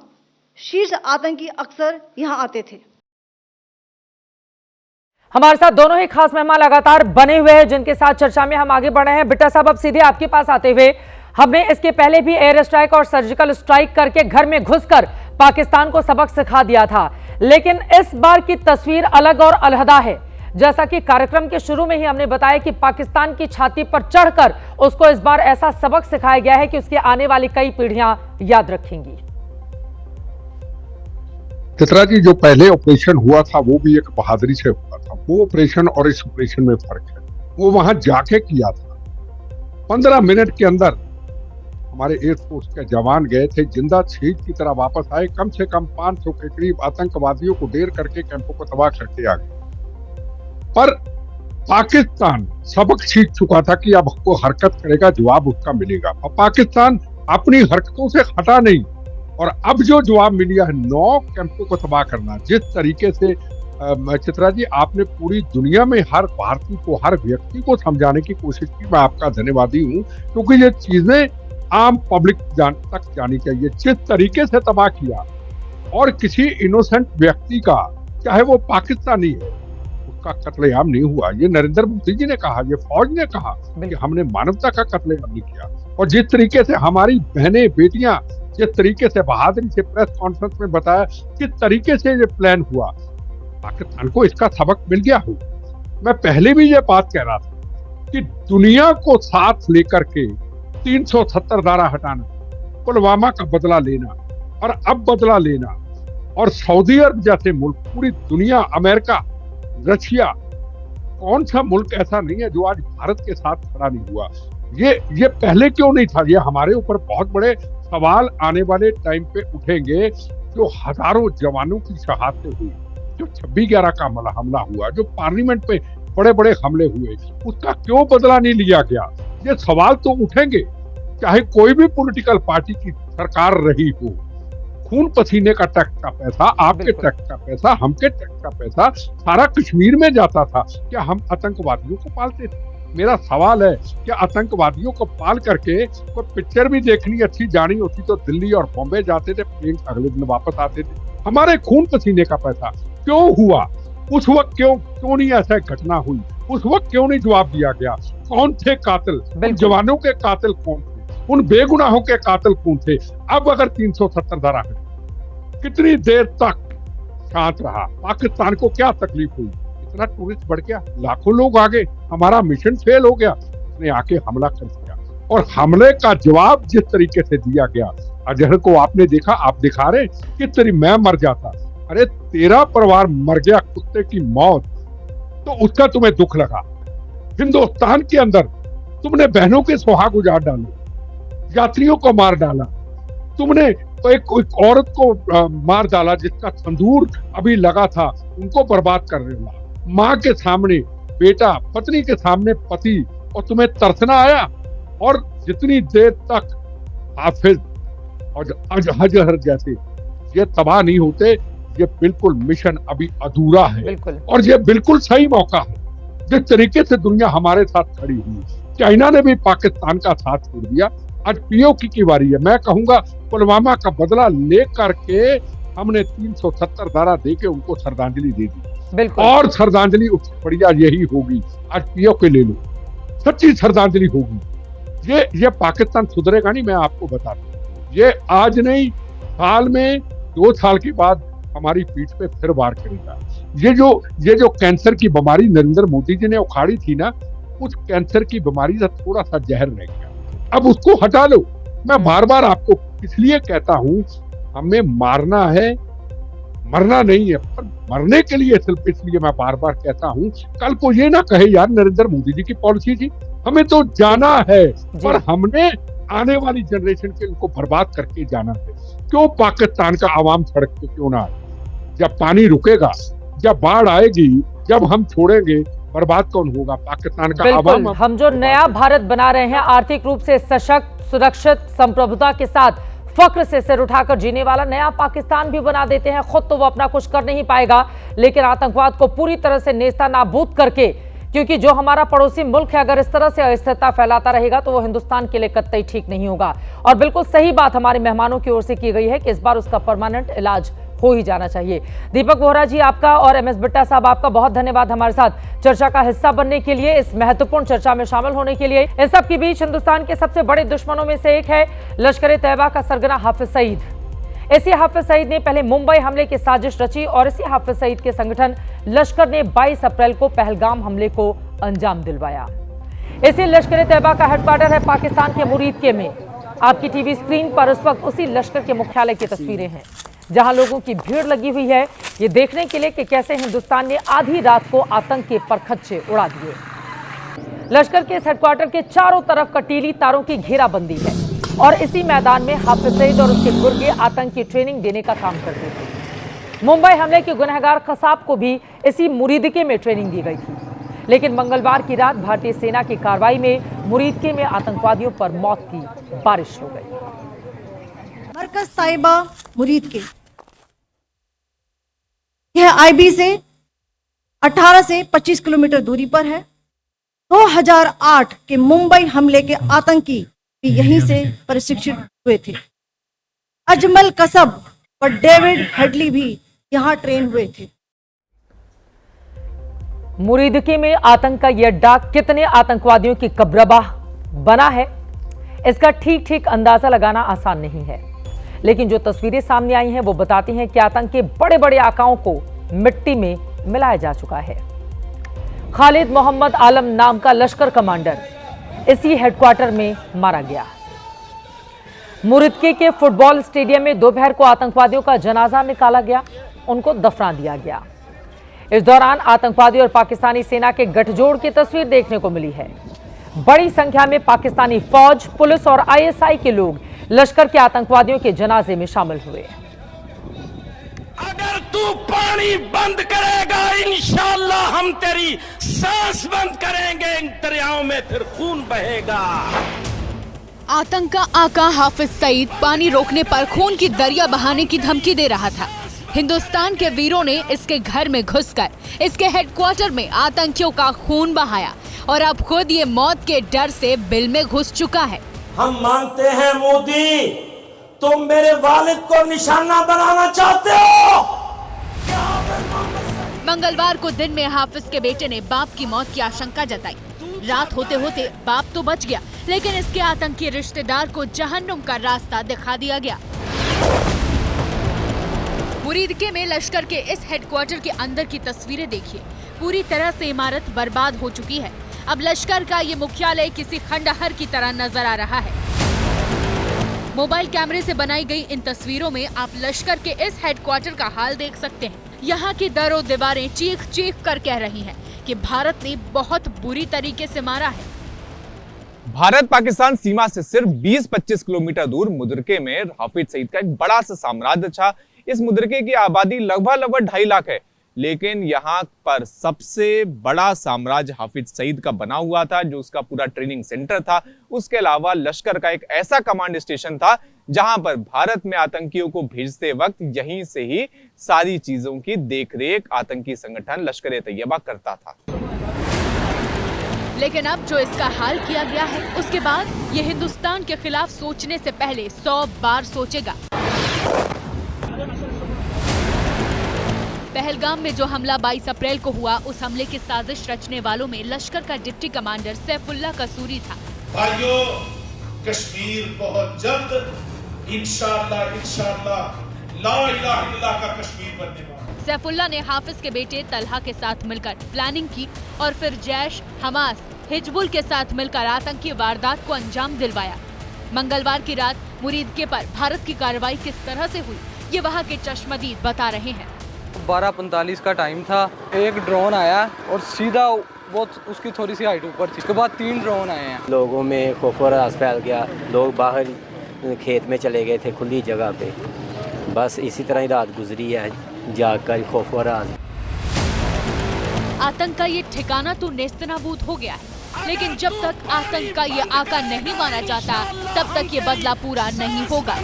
शीर्ष आतंकी अक्सर यहाँ आते थे। हमारे साथ दोनों ही खास मेहमान लगातार बने हुए हैं, जिनके साथ चर्चा में हम आगे बढ़ रहे हैं। बिट्टा साहब, अब सीधे आपके पास आते हुए, हमने इसके पहले भी एयर स्ट्राइक और सर्जिकल स्ट्राइक करके घर में घुसकर पाकिस्तान को सबक सिखा दिया था, लेकिन इस बार की तस्वीर अलग और अलहदा है। जैसा कि कार्यक्रम के शुरू में ही हमने बताया कि पाकिस्तान की छाती पर चढ़कर उसको इस बार ऐसा सबक सिखाया गया है कि उसकी आने वाली कई पीढ़ियां याद रखेंगी। चित्रा जी, जो पहले ऑपरेशन हुआ था वो भी एक बहादुरी से हुआ था। वो ऑपरेशन और इस ऑपरेशन में फर्क है। वो वहां जाके किया था। 15 मिनट के अंदर हमारे एयरफोर्स के जवान गए थे, जिंदा शहीद की तरह वापस आए। कम से कम 500 के करीब आतंकवादियों को ढेर करके कैंपों को तबाह करके आ गए। पर पाकिस्तान सबक सीख चुका था कि अब वो हरकत करेगा, जवाब उसका मिलेगा। और पाकिस्तान अपनी हरकतों से हटा नहीं। और अब जो जवाब मिला है 9 कैंपों को तबाह करना, जिस तरीके से चित्रा जी आपने पूरी दुनिया में हर भारतीय को, हर व्यक्ति को समझाने की कोशिश की, मैं आपका धन्यवादी हूँ। क्योंकि ये चीजें आम पब्लिक तक जानी चाहिए। जिस तरीके से तबाह किया और किसी इनोसेंट व्यक्ति का, चाहे वो पाकिस्तानी है, उसका कत्लेआम नहीं हुआ। ये नरेंद्र मोदी जी ने कहा, ये फौज ने कहा कि हमने मानवता का कत्लेआम नहीं किया। और जिस तरीके से हमारी बहनें, बेटियां, जिस तरीके से बहादुरी से प्रेस कॉन्फ्रेंस में बताया किस तरीके से ये प्लान हुआ, पाकिस्तान को इसका सबक मिल गया हो। मैं पहले भी ये बात कह रहा था कि दुनिया को साथ लेकर के 370 धारा हटाना, पुलवामा का बदला लेना और अब बदला लेना, और सऊदी अरब जैसे मुल्क, पूरी दुनिया, अमेरिका, रशिया, कौन सा मुल्क ऐसा नहीं है जो आज भारत के साथ खड़ा नहीं हुआ। ये पहले क्यों नहीं था? ये हमारे ऊपर बहुत बड़े सवाल आने वाले टाइम पे उठेंगे। जो हजारों जवानों की शहादतें हुई, जो 26/11 का हमला हुआ, जो पार्लियामेंट पे बड़े बड़े हमले हुए, उसका क्यों बदला नहीं लिया गया? ये सवाल तो उठेंगे, चाहे कोई भी पॉलिटिकल पार्टी की सरकार रही हो। खून पसीने का टैक्स का पैसा, आपके टैक्स का पैसा, हमके टैक्स का पैसा सारा कश्मीर में जाता था। क्या हम आतंकवादियों को पालते थे? मेरा सवाल है, क्या आतंकवादियों को पाल करके कोई पिक्चर भी देखनी अच्छी जानी होती तो दिल्ली और बॉम्बे जाते थे, प्लेन अगले दिन वापस आते थे? हमारे खून पसीने का पैसा क्यों हुआ? उस वक्त क्यों नहीं ऐसा घटना हुई? उस वक्त क्यों नहीं जवाब दिया गया? कौन थे कातिल? उन जवानों के कातिल कौन थे? उन बेगुनाहों के कातिल कौन थे? अब अगर 370 धारा है, कितनी देर तक शांत रहा? पाकिस्तान को क्या तकलीफ हुई? इतना टूरिस्ट बढ़ गया, लाखों लोग आ गए, हमारा मिशन फेल हो गया। उसने आके हमला कर दिया और हमले का जवाब जिस तरीके से दिया गया, अजहर को आपने देखा, आप दिखा रहे किस तरीके मैं मर जाता। अरे तेरा परिवार मर गया, कुत्ते की मौत, तो उसका तुम्हें दुख लगा। हिंदुस्तान के अंदर तुमने बहनों के सुहाग उजाड़ डाले। यात्रियों को मार डाला, तुमने तो एक औरत को मार डाला जिसका तंदूर अभी लगा था, उनको बर्बाद कर रहे हो। माँ के सामने बेटा, पत्नी के सामने पति, और तुम्हें तरसना आया। और जितनी देर तक हाफिज और अजहर जैसे ये तबाह नहीं होते, ये बिल्कुल मिशन अभी अधूरा है। और ये बिल्कुल सही मौका है। जिस तरीके से दुनिया हमारे साथ खड़ी हुई, चाइना ने भी पाकिस्तान का साथ छोड़ दिया, आज पीओके की बारी है। मैं कहूंगा पुलवामा का बदला ले करके हमने 370 धारा दे के उनको श्रद्धांजलि दे दी, और श्रद्धांजलि उससे बढ़िया यही होगी, आज पीओके ले लो, सच्ची श्रद्धांजलि होगी। ये पाकिस्तान सुधरेगा नहीं, मैं आपको बता दूं। ये आज नहीं, साल में 2 साल के बाद हमारी पीठ पे फिर वार करेगा। ये जो कैंसर की बीमारी नरेंद्र मोदी जी ने उखाड़ी थी ना, उस कैंसर की बीमारी से थोड़ा सा जहर रह गया, अब उसको हटा लो। मैं बार बार आपको इसलिए कहता हूं, हमें मारना है, मरना नहीं है। पर मरने के लिए सिर्फ इसलिए मैं बार बार कहता हूं, कल को ये ना कहे यार नरेंद्र मोदी जी की पॉलिसी थी, हमें तो जाना है, पर हमने आने वाली जनरेशन के उनको बर्बाद करके जाना है। क्यों पाकिस्तान का आवाम सड़क पे क्यों ना आए? जब पानी रुकेगा, जब बाढ़ आएगी, जब हम छोड़ेंगे, बर्बाद कौन होगा? पाकिस्तान का आवाम। हम जो नया भारत बना रहे हैं, आर्थिक रूप से सशक्त, सुरक्षित, संप्रभुता के साथ फक्र से सिर उठाकर जीने वाला नया पाकिस्तान भी बना देते हैं। खुद तो वो अपना कुछ कर नहीं पाएगा, लेकिन आतंकवाद को पूरी तरह से नेस्तनाबूद करके, क्योंकि जो हमारा पड़ोसी मुल्क है अगर इस तरह से अस्थिरता फैलाता रहेगा तो वो हिंदुस्तान के लिए कतई ठीक नहीं होगा। और बिल्कुल सही बात हमारे मेहमानों की ओर से की गई है कि इस बार उसका परमानेंट इलाज हो ही जाना चाहिए। दीपक बोहरा जी आपका और एमएस बिट्टा साहब आपका बहुत धन्यवाद हमारे साथ चर्चा का हिस्सा बनने के लिए, इस महत्वपूर्ण चर्चा में शामिल होने के लिए। इन सब के बीच हिंदुस्तान के सबसे बड़े दुश्मनों में से एक है लश्कर तैयबा का सरगना हाफिज सईद। इसी हाफिज सईद ने पहले मुंबई हमले की साजिश रची और इसी हाफिज सईद के संगठन लश्कर ने 22 अप्रैल को पहलगाम हमले को अंजाम दिलवाया। इसी लश्कर तैयबा का हेडक्वार्टर है पाकिस्तान के मुरीदके में। आपकी टीवी स्क्रीन पर इस वक्त उसी लश्कर के मुख्यालय की तस्वीरें हैं, जहां लोगों की भीड़ लगी हुई है ये देखने के लिए कि कैसे हिंदुस्तान ने आधी रात को आतंक के परखच्चे उड़ा दिए। लश्कर के इस हेडक्वार्टर के चारों तरफ कटीली तारों की घेराबंदी है और इसी मैदान में हाफिज सईद और उसके गुर्गे आतंक की ट्रेनिंग देने का काम करते थे। मुंबई हमले के गुनहगार कसाब को भी इसी मुरीदके में ट्रेनिंग दी गई थी, लेकिन मंगलवार की रात भारतीय सेना की कार्रवाई में मुरीदके में आतंकवादियों पर मौत की बारिश हो गई। मरकज तैयबा मुरीदके यह आईबी से 18 से 25 किलोमीटर दूरी पर है। 2008 के मुंबई हमले के आतंकी भी यहीं से प्रशिक्षित हुए थे। अजमल कसब और डेविड हेडली भी यहां ट्रेन हुए थे। मुरीदके में आतंक का यह अड्डा कितने आतंकवादियों की कब्रबाह बना है, इसका ठीक ठीक अंदाजा लगाना आसान नहीं है, लेकिन जो तस्वीरें सामने आई हैं वो बताती हैं कि आतंक के बड़े बड़े आकाओं को मिट्टी में मिलाया जा चुका है। खालिद मोहम्मद आलम नाम का लश्कर कमांडर इसी हेडक्वार्टर में मारा गया। मुरीदके के फुटबॉल स्टेडियम में दोपहर को आतंकवादियों का जनाजा निकाला गया, उनको दफना दिया गया। इस दौरान आतंकवादी और पाकिस्तानी सेना के गठजोड़ की तस्वीर देखने को मिली है। बड़ी संख्या में पाकिस्तानी फौज, पुलिस और आईएसआई के लोग लश्कर के आतंकवादियों के जनाजे में शामिल हुए। अगर तू पानी बंद करेगा इंशाअल्लाह हम तेरी सांस बंद करेंगे, इन दरियाओं में फिर खून बहेगा। आतंक का आका हाफिज सईद पानी रोकने पर खून की दरिया बहाने की धमकी दे रहा था। हिंदुस्तान के वीरों ने इसके घर में घुसकर इसके हेडक्वार्टर में आतंकियों का खून बहाया और अब खुद ये मौत के डर से बिल में घुस चुका है। हम मानते हैं मोदी, तुम मेरे वालिद को निशाना बनाना चाहते हो। मंगलवार को दिन में हाफिज के बेटे ने बाप की मौत की आशंका जताई। रात होते होते बाप तो बच गया, लेकिन इसके आतंकी रिश्तेदार को जहन्नुम का रास्ता दिखा दिया गया। मुरीदके में लश्कर के इस हेडक्वार्टर के अंदर की तस्वीरें देखिए। पूरी तरह से इमारत बर्बाद हो चुकी है। अब लश्कर का ये मुख्यालय किसी खंडहर की तरह नजर आ रहा है। मोबाइल कैमरे से बनाई गई इन तस्वीरों में आप लश्कर के इस हेडक्वार्टर का हाल देख सकते हैं। यहाँ की दरों दीवारें चीख चीख कर कह रही हैं कि भारत ने बहुत बुरी तरीके से मारा है। भारत पाकिस्तान सीमा से सिर्फ 20-25 किलोमीटर दूर मुदरके में हाफिज सईद का एक बड़ा सा साम्राज्य था। इस मुदरके की आबादी लगभग 2.5 लाख है, लेकिन यहाँ पर सबसे बड़ा साम्राज्य हाफिज सईद का बना हुआ था, जो उसका पूरा ट्रेनिंग सेंटर था। उसके अलावा लश्कर का एक ऐसा कमांड स्टेशन था जहां पर भारत में आतंकियों को भेजते वक्त यहीं से ही सारी चीजों की देखरेख आतंकी संगठन लश्कर ए तैयबा करता था। लेकिन अब जो इसका हाल किया गया है, उसके बाद ये हिंदुस्तान के खिलाफ सोचने से पहले 100 बार सोचेगा। पहलगाम में जो हमला 22 अप्रैल को हुआ, उस हमले की साजिश रचने वालों में लश्कर का डिप्टी कमांडर सैफुल्लाह कसूरी था। भाइयों, कश्मीर बहुत जल्द इंशाअल्लाह ला इलाहा इल्लल्लाह का कश्मीर बनने वाला। सैफुल्लाह ने हाफिज के बेटे तलहा के साथ मिलकर प्लानिंग की और फिर जैश, हमास, हिजबुल के साथ मिलकर आतंकी वारदात को अंजाम दिलवाया। मंगलवार की रात मुरीदके पर भारत की कार्रवाई किस तरह से हुई, ये वहाँ के चश्मदीद बता रहे हैं। 12:45 का टाइम था, एक ड्रोन आया और सीधा वो उसकी थोड़ी सी हाइट ऊपर थी। उसके बाद 3 ड्रोन आए हैं। लोगों में खौफ और राज फैल गया, लोग बाहर खेत में चले गए थे खुली जगह पे। बस इसी तरह ही रात गुजरी है, जागकर खौफ और राज। आतंक का ये ठिकाना तो नेस्तनाबूद हो गया है, लेकिन जब तक आतंक का ये आका नहीं माना जाता, तब तक ये बदला पूरा नहीं होगा।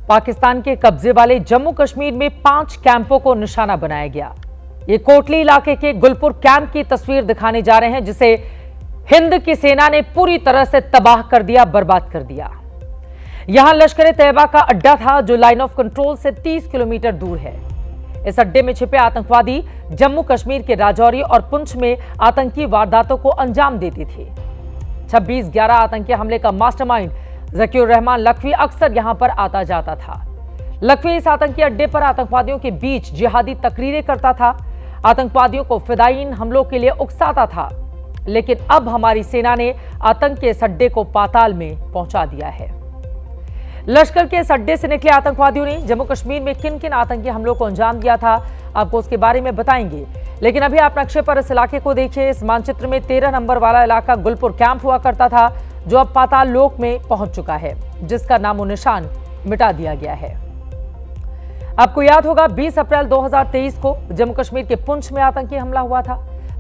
पाकिस्तान के कब्जे वाले जम्मू कश्मीर में 5 कैंपों को निशाना बनाया गया। ये कोटली इलाके के गुलपुर कैंप की तस्वीर दिखाने जा रहे हैं, जिसे हिंद की सेना ने पूरी तरह से तबाह कर दिया, बर्बाद कर दिया। यहां लश्कर ए तैयबा का अड्डा था, जो लाइन ऑफ कंट्रोल से 30 किलोमीटर दूर है। इस अड्डे में छिपे आतंकवादी जम्मू कश्मीर के राजौरी और पुंछ में आतंकी वारदातों को अंजाम देते थे। 26/11 आतंकी हमले का मास्टरमाइंड ज़कीउर रहमान लखवी अक्सर यहां पर आता जाता था। लखवी इस आतंकी अड्डे पर आतंकवादियों के बीच जिहादी तकरीरें करता था, आतंकवादियों को फिदायीन हमलों के लिए उकसाता था। लेकिन अब हमारी सेना ने आतंक के इस अड्डे को पाताल में पहुंचा दिया है। लश्कर के इस अड्डे से निकले आतंकवादियों ने जम्मू कश्मीर में किन किन आतंकी हमलों को अंजाम दिया था, आपको उसके बारे में बताएंगे। लेकिन अभी आप नक्शे पर इस इलाके को देखिए। इस मानचित्र में 13 नंबर वाला इलाका गुलपुर कैंप हुआ करता था, जो अब पाताल लोक में पहुंच चुका है, जिसका नामो निशान मिटा दिया गया है। आपको याद होगा 20 अप्रैल 2023 को जम्मू कश्मीर के पुंछ में आतंकी हमला हुआ था।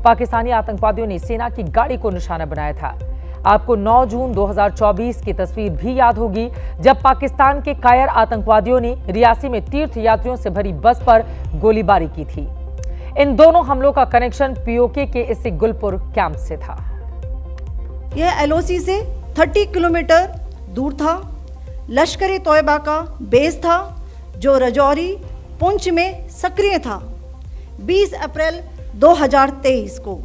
पाकिस्तानी आतंकवादियों ने सेना की गाड़ी को निशाना बनाया था। आपको 9 जून 2024 की तस्वीर भी याद होगी, जब पाकिस्तान के कायर आतंकवादियों ने रियासी में तीर्थ यात्रियों से भरी बस पर गोलीबारी की थी। इन दोनों हमलों का कनेक्शन पीओके के इसी गुलपुर कैंप से था। यह एलओसी से 30 किलोमीटर दूर था। लश्कर ए तैयबा का बेस था, जो राजौरी, पुंछ में सक्रिय था। 20 अप्रैल 2023 को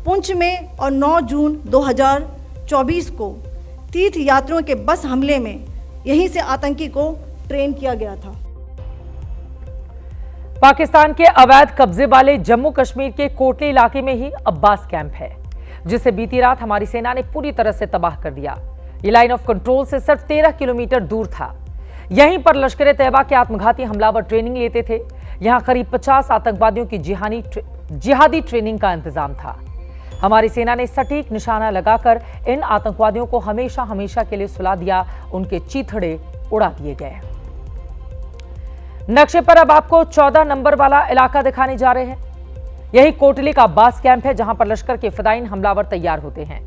पुंछ में और 9 जून 2024 को तीर्थ यात्रियों के बस हमले में यहीं से आतंकी को ट्रेन किया गया था। पाकिस्तान के अवैध कब्जे वाले जम्मू कश्मीर के कोटली इलाके में ही अब्बास कैंप है, जिसे बीती रात हमारी सेना ने पूरी तरह से तबाह कर दिया। ये लाइन ऑफ कंट्रोल से सिर्फ 13 किलोमीटर दूर था। यहीं पर लश्कर ए तैयबा के आत्मघाती हमलावर ट्रेनिंग लेते थे। यहां करीब 50 आतंकवादियों की जिहादी ट्रेनिंग का इंतजाम था। हमारी सेना ने सटीक निशाना लगाकर इन आतंकवादियों को हमेशा हमेशा के लिए सुला दिया। उनके चीथड़े उड़ा दिए गए। नक्शे पर अब आपको 14 नंबर वाला इलाका दिखाने जा रहे हैं। यही कोटली का अब्बास कैंप है, जहां पर लश्कर के फिदायीन हमलावर तैयार होते हैं।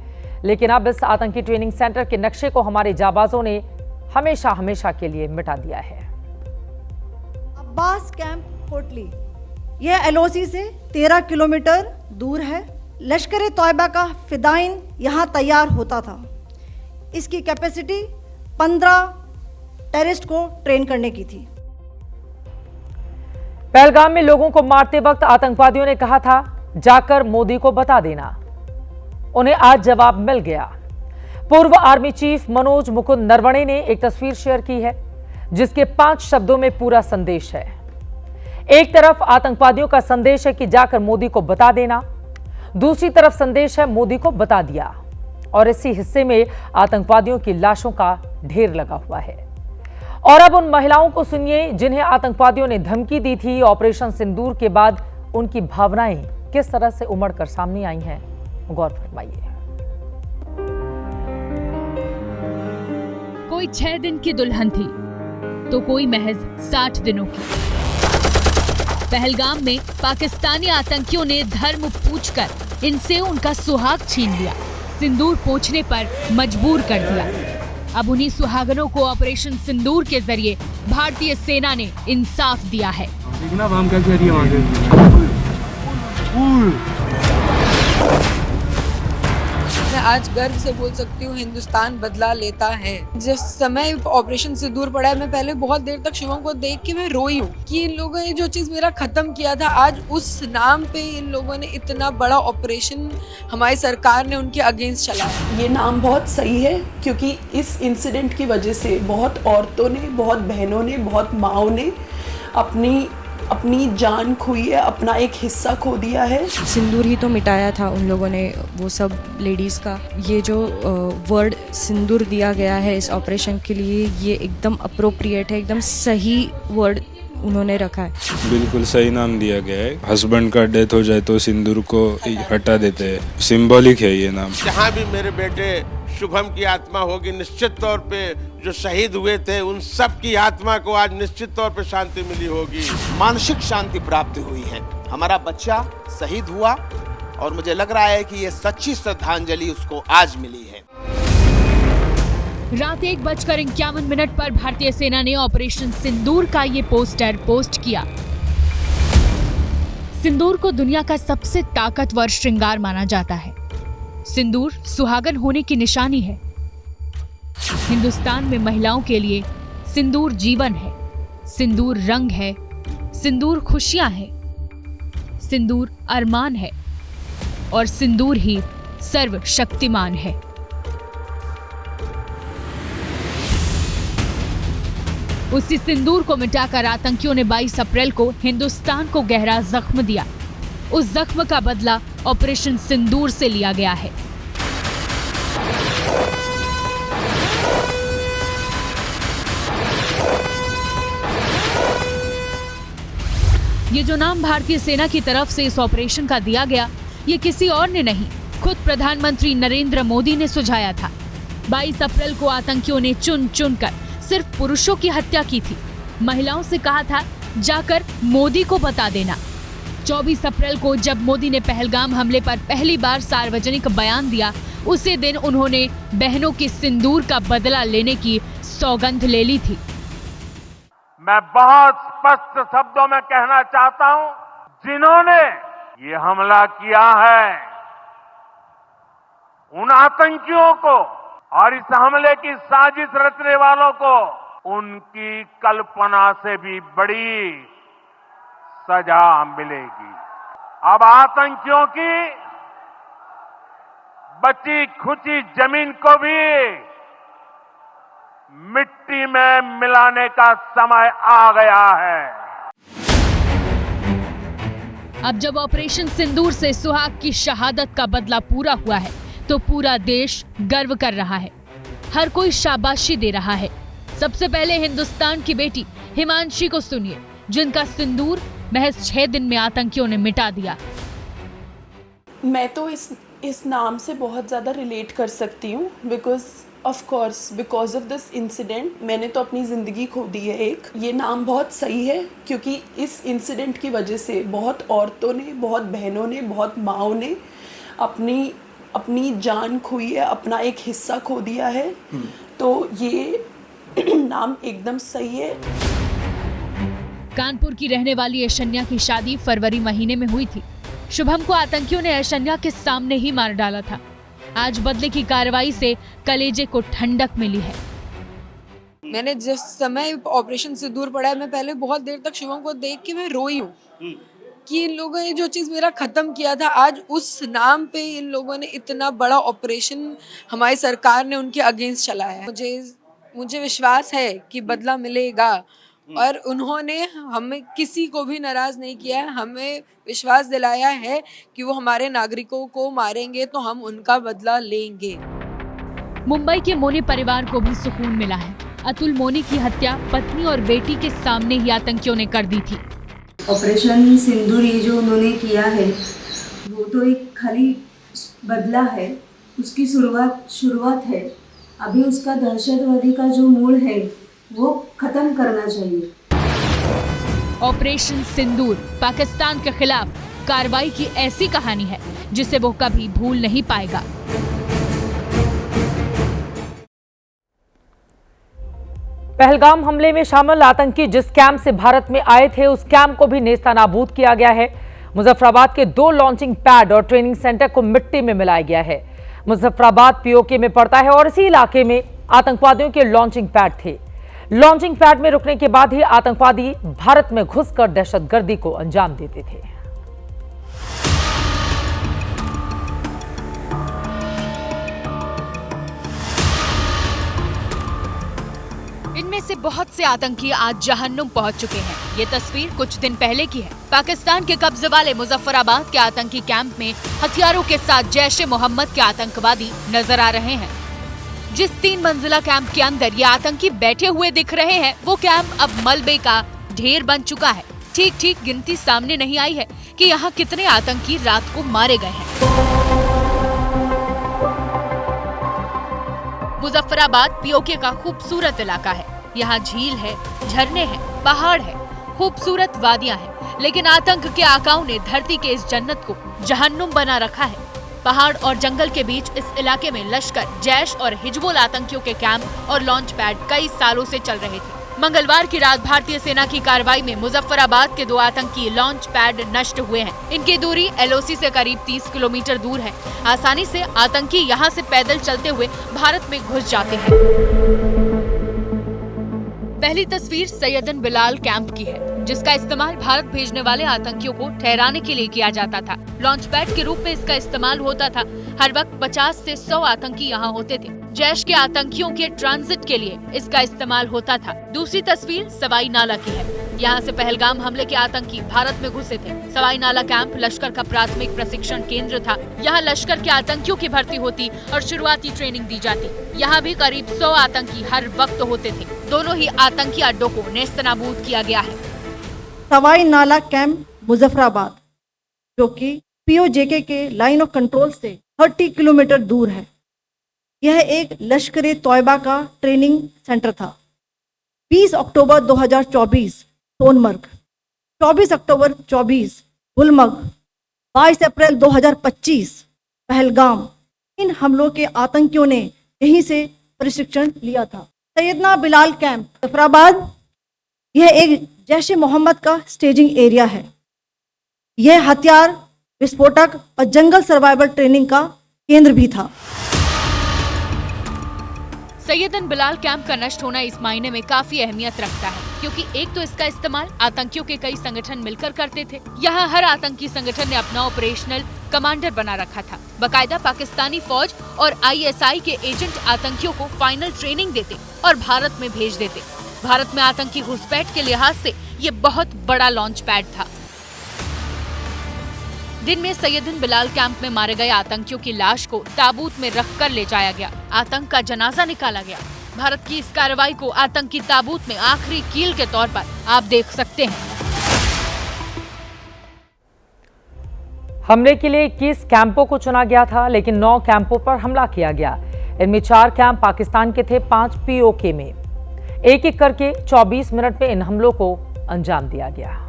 लेकिन अब इस आतंकी ट्रेनिंग सेंटर के नक्शे को हमारे जाबाजों ने हमेशा हमेशा के लिए मिटा दिया है। अब्बास कैंप कोटली, यह एलओसी से 13 किलोमीटर दूर है। लश्कर ए तैयबा का फिदायीन यहाँ तैयार होता था। इसकी कैपेसिटी 15 टेररिस्ट को ट्रेन करने की थी। पहलगाम में लोगों को मारते वक्त आतंकवादियों ने कहा था, जाकर मोदी को बता देना। उन्हें आज जवाब मिल गया। पूर्व आर्मी चीफ मनोज मुकुंद नरवणे ने एक तस्वीर शेयर की है, जिसके 5 शब्दों में पूरा संदेश है। एक तरफ आतंकवादियों का संदेश है कि जाकर मोदी को बता देना, दूसरी तरफ संदेश है मोदी को बता दिया, और इसी हिस्से में आतंकवादियों की लाशों का ढेर लगा हुआ है। और अब उन महिलाओं को सुनिए जिन्हें आतंकवादियों ने धमकी दी थी। ऑपरेशन सिंदूर के बाद उनकी भावनाएं किस तरह से उमड़ कर सामने आई हैं, गौर फरमाइए। कोई 6 दिन की दुल्हन थी तो कोई महज 60 दिनों की। पहलगाम में पाकिस्तानी आतंकियों ने धर्म पूछकर इनसे उनका सुहाग छीन लिया, सिंदूर पोंछने पर मजबूर कर दिया। अब उन्हीं सुहागनों को ऑपरेशन सिंदूर के जरिए भारतीय सेना ने इंसाफ दिया है। मैं आज गर्व से बोल सकती हूँ, हिंदुस्तान बदला लेता है। जिस समय ऑपरेशन सिंदूर पड़ा है, मैं पहले बहुत देर तक शिवम को देख के मैं रोई हूँ कि इन लोगों ने जो चीज मेरा खत्म किया था, आज उस नाम पे इन लोगों ने इतना बड़ा ऑपरेशन हमारी सरकार ने उनके अगेंस्ट चलाया। ये नाम बहुत सही है क्योंकि इस इंसिडेंट की वजह से बहुत औरतों ने, बहुत बहनों ने, बहुत माँओं ने अपनी जान खोई है, अपना एक हिस्सा खो दिया है। सिंदूर ही तो मिटाया था उन लोगों ने, वो सब लेडीज़ का। ये जो वर्ड सिंदूर दिया गया है इस ऑपरेशन के लिए, ये एकदम अप्रोप्रिएट है, एकदम सही वर्ड उन्होंने रखा है। बिल्कुल सही नाम दिया गया है। हस्बैंड का डेथ हो जाए तो सिंदूर को हटा देते हैं, सिंबॉलिक है ये नाम। जहाँ भी मेरे बेटे शुभम की आत्मा होगी, निश्चित तौर पे जो शहीद हुए थे उन सब की आत्मा को आज निश्चित तौर पे शांति मिली होगी, मानसिक शांति प्राप्त हुई है। हमारा बच्चा शहीद हुआ और मुझे लग रहा है कि ये सच्ची श्रद्धांजलि उसको आज मिली है। रात 1:51 पर भारतीय सेना ने ऑपरेशन सिंदूर का ये पोस्टर पोस्ट किया। सिंदूर को दुनिया का सबसे ताकतवर श्रृंगार माना जाता है। सिंदूर सुहागन होने की निशानी है। हिंदुस्तान में महिलाओं के लिए सिंदूर जीवन है, सिंदूर रंग है, सिंदूर खुशियां है, सिंदूर अरमान है और सिंदूर ही सर्वशक्तिमान है। उसी सिंदूर को मिटाकर आतंकियों ने 22 अप्रैल को हिंदुस्तान को गहरा जख्म दिया। उस जख्म का बदला ऑपरेशन सिंदूर से लिया गया है। ये जो नाम भारतीय सेना की तरफ से इस ऑपरेशन का दिया गया, ये किसी और ने नहीं, खुद प्रधानमंत्री नरेंद्र मोदी ने सुझाया था। 22 अप्रैल को आतंकियों ने चुन चुन कर सिर्फ पुरुषों की हत्या की थी। महिलाओं से कहा था जाकर मोदी को बता देना। 24 अप्रैल को जब मोदी ने पहलगाम हमले पर पहली बार सार्वजनिक बयान दिया, उसी दिन उन्होंने बहनों की सिंदूर का बदला लेने की सौगंध ले ली थी। मैं बहुत स्पष्ट शब्दों में कहना चाहता हूं, जिन्होंने ये हमला किया है उन आतंकियों को और इस हमले की साजिश रचने वालों को उनकी कल्पना से भी बड़ी सजा मिलेगी। अब आतंकियों की बची खुची जमीन को भी मिट्टी में मिलाने का समय आ गया है। अब जब ऑपरेशन सिंदूर से सुहाग की शहादत का बदला पूरा हुआ है, तो पूरा देश गर्व कर रहा है, हर कोई शाबाशी दे रहा है। सबसे पहले हिंदुस्तान की बेटी हिमांशी को सुनिए, जिनका सिंदूर महज 6 दिन में आतंकियों ने मिटा दिया। मैं तो इस नाम से बहुत ज़्यादा रिलेट कर सकती हूँ बिकॉज ऑफ दिस इंसिडेंट। मैंने तो अपनी ज़िंदगी खो दी है एक। ये नाम बहुत सही है क्योंकि इस इंसिडेंट की वजह से बहुत औरतों ने, बहुत बहनों ने, बहुत माँओं ने अपनी जान खोई है, अपना एक हिस्सा खो दिया है। तो ये नाम एकदम सही है। कानपुर की रहने वाली ऐशन्या की शादी फरवरी महीने में हुई थी। शुभम को आतंकियों ने ऐशन्या के सामने ही मार डाला था। आज बदले की कार्रवाई से कलेजे को ठंडक मिली है। मैंने जिस समय ऑपरेशन सिंदूर पड़ा है, मैं पहले बहुत देर तक शिवम को देख के मैं रोई हूँ कि इन लोगों ने जो चीज़ मेरा ख़त्म किया था, आज उस नाम पे इन लोगों ने इतना बड़ा ऑपरेशन हमारी सरकार ने उनके अगेंस्ट चलाया है। मुझे विश्वास है कि बदला मिलेगा और उन्होंने हमें किसी को भी नाराज़ नहीं किया है। हमें विश्वास दिलाया है कि वो हमारे नागरिकों को मारेंगे तो हम उनका बदला लेंगे। मुंबई के मोनी परिवार को भी सुकून मिला है। अतुल मोनी की हत्या पत्नी और बेटी के सामने ही आतंकियों ने कर दी थी। ऑपरेशन सिंदूर ये जो उन्होंने किया है तो एक खाली बदला है, उसकी शुरुआत है। अभी उसका दहशतवादी का जो मूड है वो खत्म करना चाहिए। ऑपरेशन सिंदूर पाकिस्तान के खिलाफ कार्रवाई की ऐसी कहानी है जिसे वो कभी भूल नहीं पाएगा। पहलगाम हमले में शामिल आतंकी जिस कैंप से भारत में आए थे उस कैंप को भी नेस्तनाबूद किया गया है। मुजफ्फराबाद के 2 लॉन्चिंग पैड और ट्रेनिंग सेंटर को मिट्टी में मिलाया गया है। मुजफ्फराबाद पीओके में पड़ता है और इसी इलाके में आतंकवादियों के लॉन्चिंग पैड थे। लॉन्चिंग पैड में रुकने के बाद ही आतंकवादी भारत में घुसकर दहशतगर्दी को अंजाम देते थे। इनमें से बहुत से आतंकी आज जहन्नुम पहुंच चुके हैं। ये तस्वीर कुछ दिन पहले की है। पाकिस्तान के कब्जे वाले मुजफ्फराबाद के आतंकी कैंप में हथियारों के साथ जैश-ए-मोहम्मद के आतंकवादी नजर आ रहे हैं। जिस 3 मंजिला कैंप के अंदर ये आतंकी बैठे हुए दिख रहे हैं वो कैंप अब मलबे का ढेर बन चुका है। ठीक गिनती सामने नहीं आई है कि यहाँ कितने आतंकी रात को मारे गए हैं। मुजफ्फराबाद पीओके का खूबसूरत इलाका है। यहाँ झील है, झरने हैं, पहाड़ है, खूबसूरत वादियां हैं, लेकिन आतंक के आकाओं ने धरती के इस जन्नत को जहन्नुम बना रखा है। पहाड़ और जंगल के बीच इस इलाके में लश्कर, जैश और हिजबुल आतंकियों के कैंप और लॉन्च पैड कई सालों से चल रहे थे। मंगलवार की रात भारतीय सेना की कार्रवाई में मुजफ्फराबाद के 2 आतंकी लॉन्च पैड नष्ट हुए हैं। इनकी दूरी एलओसी से करीब 30 किलोमीटर दूर है। आसानी से आतंकी यहां से पैदल चलते हुए भारत में घुस जाते हैं। पहली तस्वीर सैयदन बिलाल कैंप की है, जिसका इस्तेमाल भारत भेजने वाले आतंकियों को ठहराने के लिए किया जाता था। लॉन्च पैड के रूप में इसका इस्तेमाल होता था। हर वक्त 50 से 100 आतंकी यहाँ होते थे। जैश के आतंकियों के ट्रांजिट के लिए इसका इस्तेमाल होता था। दूसरी तस्वीर सवाई नाला की है। यहाँ से पहलगाम हमले के आतंकी भारत में घुसे थे। सवाई नाला कैंप लश्कर का प्राथमिक प्रशिक्षण केंद्र था। यहाँ लश्कर के आतंकियों की भर्ती होती और शुरुआती ट्रेनिंग दी जाती। यहाँ भी करीब 100 आतंकी हर वक्त होते थे। दोनों ही आतंकी अड्डों को नेस्तनाबूद किया गया है। सवाई नाला कैंप मुजफ्फराबाद, जो कि पीओजेके के लाइन ऑफ कंट्रोल से 30 किलोमीटर दूर है। यह एक लश्कर तौयबा का ट्रेनिंग सेंटर था। 20 अक्टूबर 2024 सोनमर्ग, 24 अक्टूबर 24 गुलमर्ग, 22 अप्रैल 2025 पहलगाम, इन हमलों के आतंकियों ने यहीं से प्रशिक्षण लिया था। सैयदना बिलाल कैंप मुजफ्फराबाद, यह एक जैश-ए-मोहम्मद का स्टेजिंग एरिया है। यह हथियार, विस्फोटक और जंगल सर्वाइवल ट्रेनिंग का केंद्र भी था। सैयदन बिलाल कैंप का नष्ट होना इस मायने में काफी अहमियत रखता है, क्योंकि एक तो इसका इस्तेमाल आतंकियों के कई संगठन मिलकर करते थे। यहाँ हर आतंकी संगठन ने अपना ऑपरेशनल कमांडर बना रखा था। बाकायदा पाकिस्तानी फौज और आईएसआई के एजेंट आतंकियों को फाइनल ट्रेनिंग देते और भारत में भेज देते। भारत में आतंकी घुसपैठ के लिहाज से ये बहुत बड़ा लॉन्च पैड था। दिन में सैयदन बिलाल कैंप में मारे गए आतंकियों की लाश को ताबूत में रखकर ले जाया गया। आतंक का जनाजा निकाला गया। भारत की इस कार्रवाई को आतंकी ताबूत में आखिरी कील के तौर पर आप देख सकते हैं। हमले के लिए 21 कैंपों को चुना गया था, लेकिन 9 कैंपों पर हमला किया गया। इनमें 4 कैंप पाकिस्तान के थे, 5 पीओके में। एक करके 24 मिनट में इन हमलों को अंजाम दिया गया।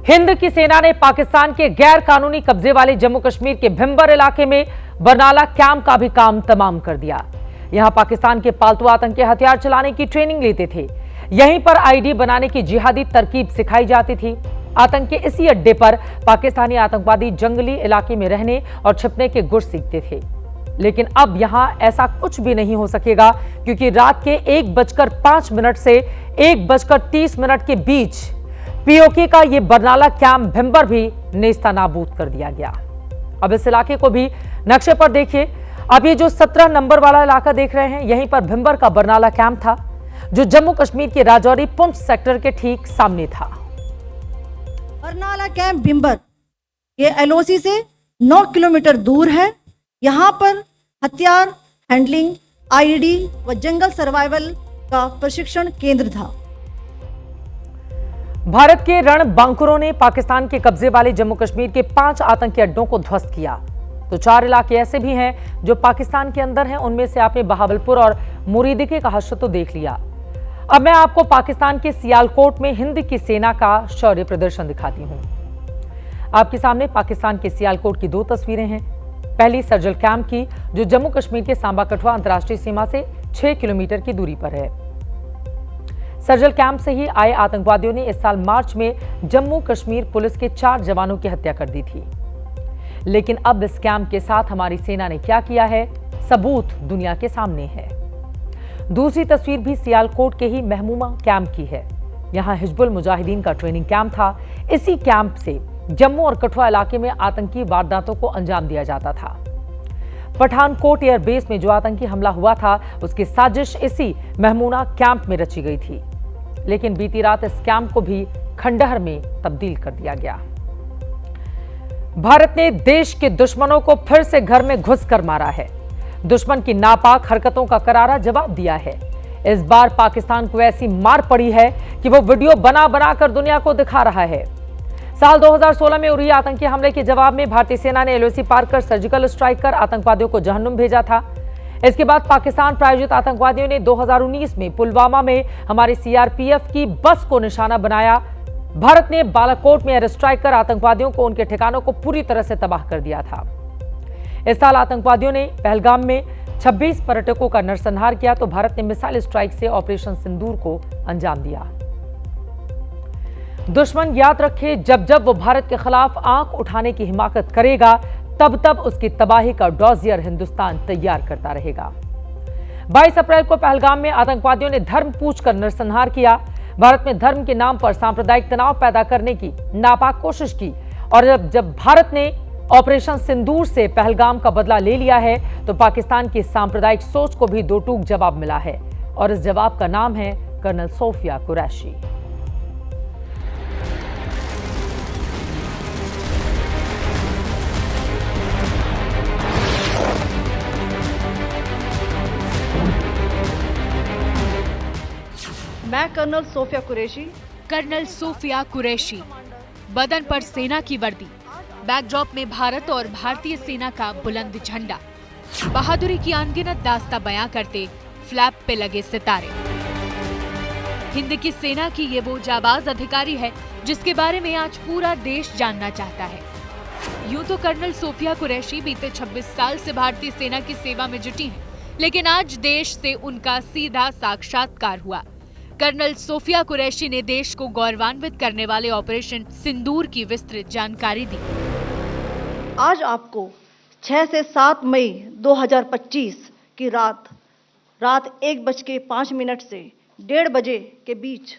हिंद की सेना ने पाकिस्तान के गैर कानूनी कब्जे वाले जम्मू कश्मीर के भिंबर इलाके में बरनाला कैंप का भी काम तमाम कर दिया। यहां पाकिस्तान के पालतू आतंकी हथियार चलाने की ट्रेनिंग लेते थे। यहीं पर आईडी बनाने की जिहादी तरकीब सिखाई जाती थी। आतंक के इसी अड्डे पर पाकिस्तानी आतंकवादी जंगली इलाके में रहने और छिपने के गुर सीखते थे। लेकिन अब यहां ऐसा कुछ भी नहीं हो सकेगा, क्योंकि रात के 1:05 से 1:30 के बीच पीओके का ये बरनाला कैंप भिंबर भी नेस्तनाबूद कर दिया गया। अब इस इलाके को भी नक्शे पर देखिए। अब ये जो 17 नंबर वाला इलाका देख रहे हैं, यहीं पर भिंबर का बरनाला कैंप था, जो जम्मू कश्मीर के राजौरी पुंछ सेक्टर के ठीक सामने था। बरनाला कैंप भिंबर ये एलओसी से 9 किलोमीटर दूर है। यहाँ पर हथियार हैंडलिंग, आईडी व जंगल सर्वाइवल का प्रशिक्षण केंद्र था। भारत के रणबांकुरों ने पाकिस्तान के कब्जे वाले जम्मू कश्मीर के 5 आतंकी अड्डों को ध्वस्त किया, तो 4 इलाके ऐसे भी हैं जो पाकिस्तान के अंदर हैं। उनमें से आपने बहावलपुर और मुरीदिके का हश्र तो देख लिया। अब मैं आपको पाकिस्तान के सियालकोट में हिंद की सेना का शौर्य प्रदर्शन दिखाती हूं। आपके सामने पाकिस्तान के सियालकोट की 2 तस्वीरें हैं। पहली सर्जिकल कैंप की, जो जम्मू कश्मीर के सांबा कठुआ अंतर्राष्ट्रीय सीमा से 6 किलोमीटर की दूरी पर है। सर्जिकल कैंप से ही आए आतंकवादियों ने इस साल मार्च में जम्मू कश्मीर पुलिस के 4 जवानों की हत्या कर दी थी। लेकिन अब इस कैंप के साथ हमारी सेना ने क्या किया है, सबूत दुनिया के सामने है। दूसरी तस्वीर भी सियालकोट के ही महमूमा कैंप की है। यहां हिजबुल मुजाहिदीन का ट्रेनिंग कैंप था। इसी कैंप से जम्मू और कठुआ इलाके में आतंकी वारदातों को अंजाम दिया जाता था। पठानकोट एयरबेस में जो आतंकी हमला हुआ था, उसकी साजिश इसी महमूना कैंप में रची गई थी। लेकिन बीती रात इस कैंप को भी खंडहर में तब्दील कर दिया गया। भारत ने देश के दुश्मनों को फिर से घर में घुसकर मारा है। दुश्मन की नापाक हरकतों का करारा जवाब दिया है। इस बार पाकिस्तान को ऐसी मार पड़ी है कि वो वीडियो बना बना कर दुनिया को दिखा रहा है। साल 2016 में उरी आतंकी हमले के जवाब में भारतीय सेना ने एलओसी पार कर सर्जिकल स्ट्राइक कर आतंकवादियों को जहन्नुम भेजा था। इसके बाद पाकिस्तान प्रायोजित आतंकवादियों ने 2019 में पुलवामा में हमारी सीआरपीएफ की बस को निशाना बनाया। भारत ने बालाकोट में एयर स्ट्राइक कर आतंकवादियों को उनके ठिकानों को पूरी तरह से तबाह कर दिया था। इस साल आतंकवादियों ने पहलगाम में 26 पर्यटकों का नरसंहार किया, तो भारत ने मिसाइल स्ट्राइक से ऑपरेशन सिंदूर को अंजाम दिया। दुश्मन याद रखे, जब जब वो भारत के खिलाफ आंख उठाने की हिमाकत करेगा, तब तब उसकी तबाही का डॉजियर हिंदुस्तान तैयार करता रहेगा। 22 अप्रैल को पहलगाम में आतंकवादियों ने धर्म पूछकर नरसंहार किया। भारत में धर्म के नाम पर सांप्रदायिक तनाव पैदा करने की नापाक कोशिश की, और जब भारत ने ऑपरेशन सिंदूर से पहलगाम का बदला ले लिया है, तो पाकिस्तान की सांप्रदायिक सोच को भी 2 टूक जवाब मिला है, और इस जवाब का नाम है कर्नल सोफिया कुरैशी। मैं कर्नल सोफिया कुरैशी। कर्नल सोफिया कुरैशी, बदन पर सेना की वर्दी, बैकड्रॉप में भारत और भारतीय सेना का बुलंद झंडा, बहादुरी की अनगिनत दास्तां बयां करते फ्लैप पे लगे सितारे। हिंद की सेना की ये वो जाबाज अधिकारी है जिसके बारे में आज पूरा देश जानना चाहता है। यूं तो कर्नल सोफिया कुरैशी बीते 26 साल से भारतीय सेना की सेवा में जुटी हैं, लेकिन आज देश से उनका सीधा साक्षात्कार हुआ। कर्नल सोफिया कुरैशी ने देश को गौरवान्वित करने वाले ऑपरेशन सिंदूर की विस्तृत जानकारी दी। आज आपको 6 से 7 मई 2025 की रात 1:05 से 1:30 बजे के बीच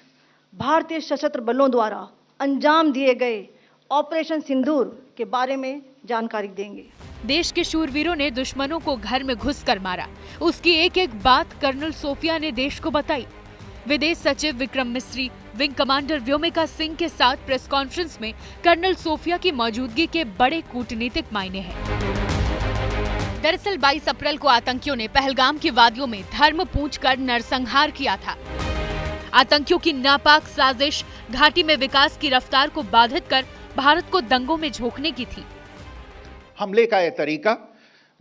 भारतीय सशस्त्र बलों द्वारा अंजाम दिए गए ऑपरेशन सिंदूर के बारे में जानकारी देंगे। देश के शूरवीरों ने दुश्मनों को घर में घुसकर मारा। उसकी एक एक बात कर्नल सोफिया ने देश को बताई। विदेश सचिव विक्रम मिस्री, विंग कमांडर व्योमिका सिंह के साथ प्रेस कॉन्फ्रेंस में कर्नल सोफिया की मौजूदगी के बड़े कूटनीतिक मायने हैं। दरअसल 22 अप्रैल को आतंकियों ने पहलगाम की वादियों में धर्म पूछकर नरसंहार किया था। आतंकियों की नापाक साजिश घाटी में विकास की रफ्तार को बाधित कर भारत को दंगों में झोंकने की थी। हमले का यह तरीका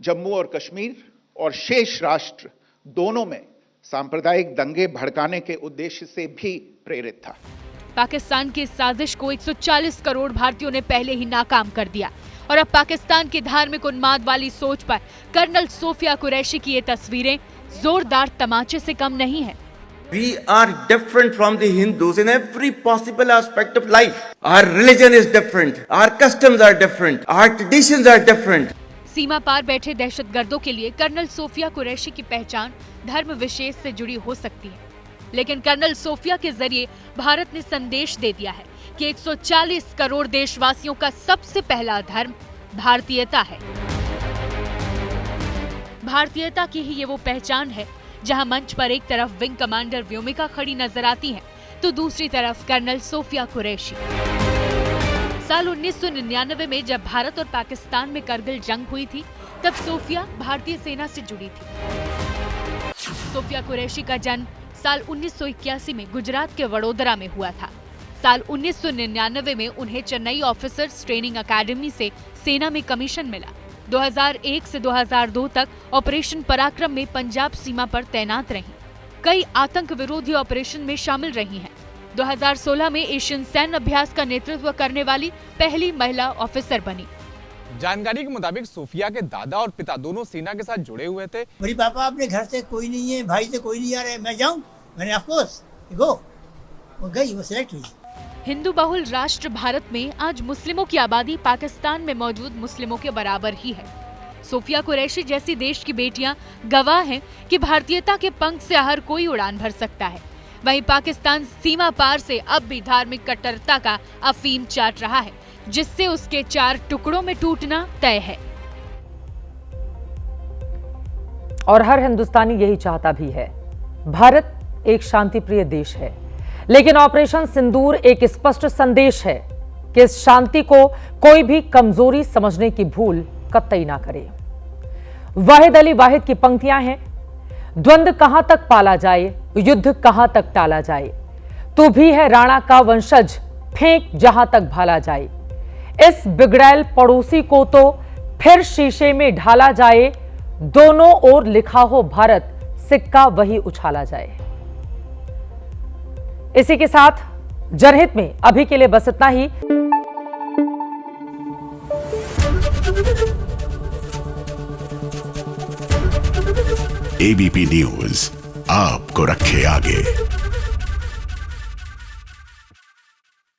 जम्मू और कश्मीर और शेष राष्ट्र दोनों में सांप्रदायिक दंगे भड़काने के उद्देश्य से भी प्रेरित था। पाकिस्तान की साजिश को 140 करोड़ भारतीयों ने पहले ही नाकाम कर दिया, और अब पाकिस्तान की धार्मिक उन्माद वाली सोच पर कर्नल सोफिया कुरैशी की ये तस्वीरें जोरदार तमाचे से कम नहीं है। We are different from the Hindus in every possible aspect of life. Our religion is different. Our customs are different. Our traditions are different. सीमा पार बैठे दहशतगर्दों के लिए कर्नल सोफिया कुरैशी की पहचान धर्म विशेष से जुड़ी हो सकती है, लेकिन कर्नल सोफिया के जरिए भारत ने संदेश दे दिया है कि 140 करोड़ देशवासियों का सबसे पहला धर्म भारतीयता है। भारतीयता की ही ये वो पहचान है जहां मंच पर एक तरफ विंग कमांडर व्योमिका खड़ी नजर आती हैं, तो दूसरी तरफ कर्नल सोफिया कुरैशी। साल 1999 में जब भारत और पाकिस्तान में करगिल जंग हुई थी, तब सोफिया भारतीय सेना से जुड़ी थी। सोफिया कुरैशी का जन्म साल 1981 में गुजरात के वडोदरा में हुआ था। साल 1999 में उन्हें चेन्नई ऑफिसर्स ट्रेनिंग एकेडमी से सेना में कमीशन मिला। 2001 से 2002 तक ऑपरेशन पराक्रम में पंजाब सीमा पर तैनात रहीं। कई आतंक विरोधी ऑपरेशन में शामिल रही हैं। 2016 में एशियन सैन्य अभ्यास का नेतृत्व करने वाली पहली महिला ऑफिसर बनी। जानकारी के मुताबिक सोफिया के दादा और पिता दोनों सेना के साथ जुड़े हुए थे। मेरी पापा अपने घर से कोई नहीं है, भाई से कोई नहीं आ रहा है, मैं जाऊं? मैंने ऑफकोर्स गो, वो गई, वो सिलेक्ट हुई। हिंदू बहुल राष्ट्र भारत में आज मुस्लिमों की आबादी पाकिस्तान में मौजूद मुस्लिमों के बराबर ही है। सोफिया कुरैशी जैसी देश की बेटियां गवाह हैं कि भारतीयता के पंख से हर कोई उड़ान भर सकता है। वहीं पाकिस्तान सीमा पार से अब भी धार्मिक कट्टरता का अफीम चाट रहा है, जिससे उसके 4 टुकड़ों में टूटना तय है। और हर हिंदुस्तानी यही चाहता भी है। भारत एक शांतिप्रिय देश है, लेकिन ऑपरेशन सिंदूर एक स्पष्ट संदेश है कि इस शांति को कोई भी कमजोरी समझने की भूल कतई ना करे। वाहिद अली वाहिद की पंक्तियां हैं, द्वंद्व कहां तक पाला जाए, युद्ध कहां तक टाला जाए, तू भी है राणा का वंशज, फेंक जहां तक भाला जाए, इस बिगड़ैल पड़ोसी को तो फिर शीशे में ढाला जाए, दोनों ओर लिखा हो भारत, सिक्का वही उछाला जाए। इसी के साथ जनहित में अभी के लिए बस इतना ही। एबीपी न्यूज आपको रखे आगे।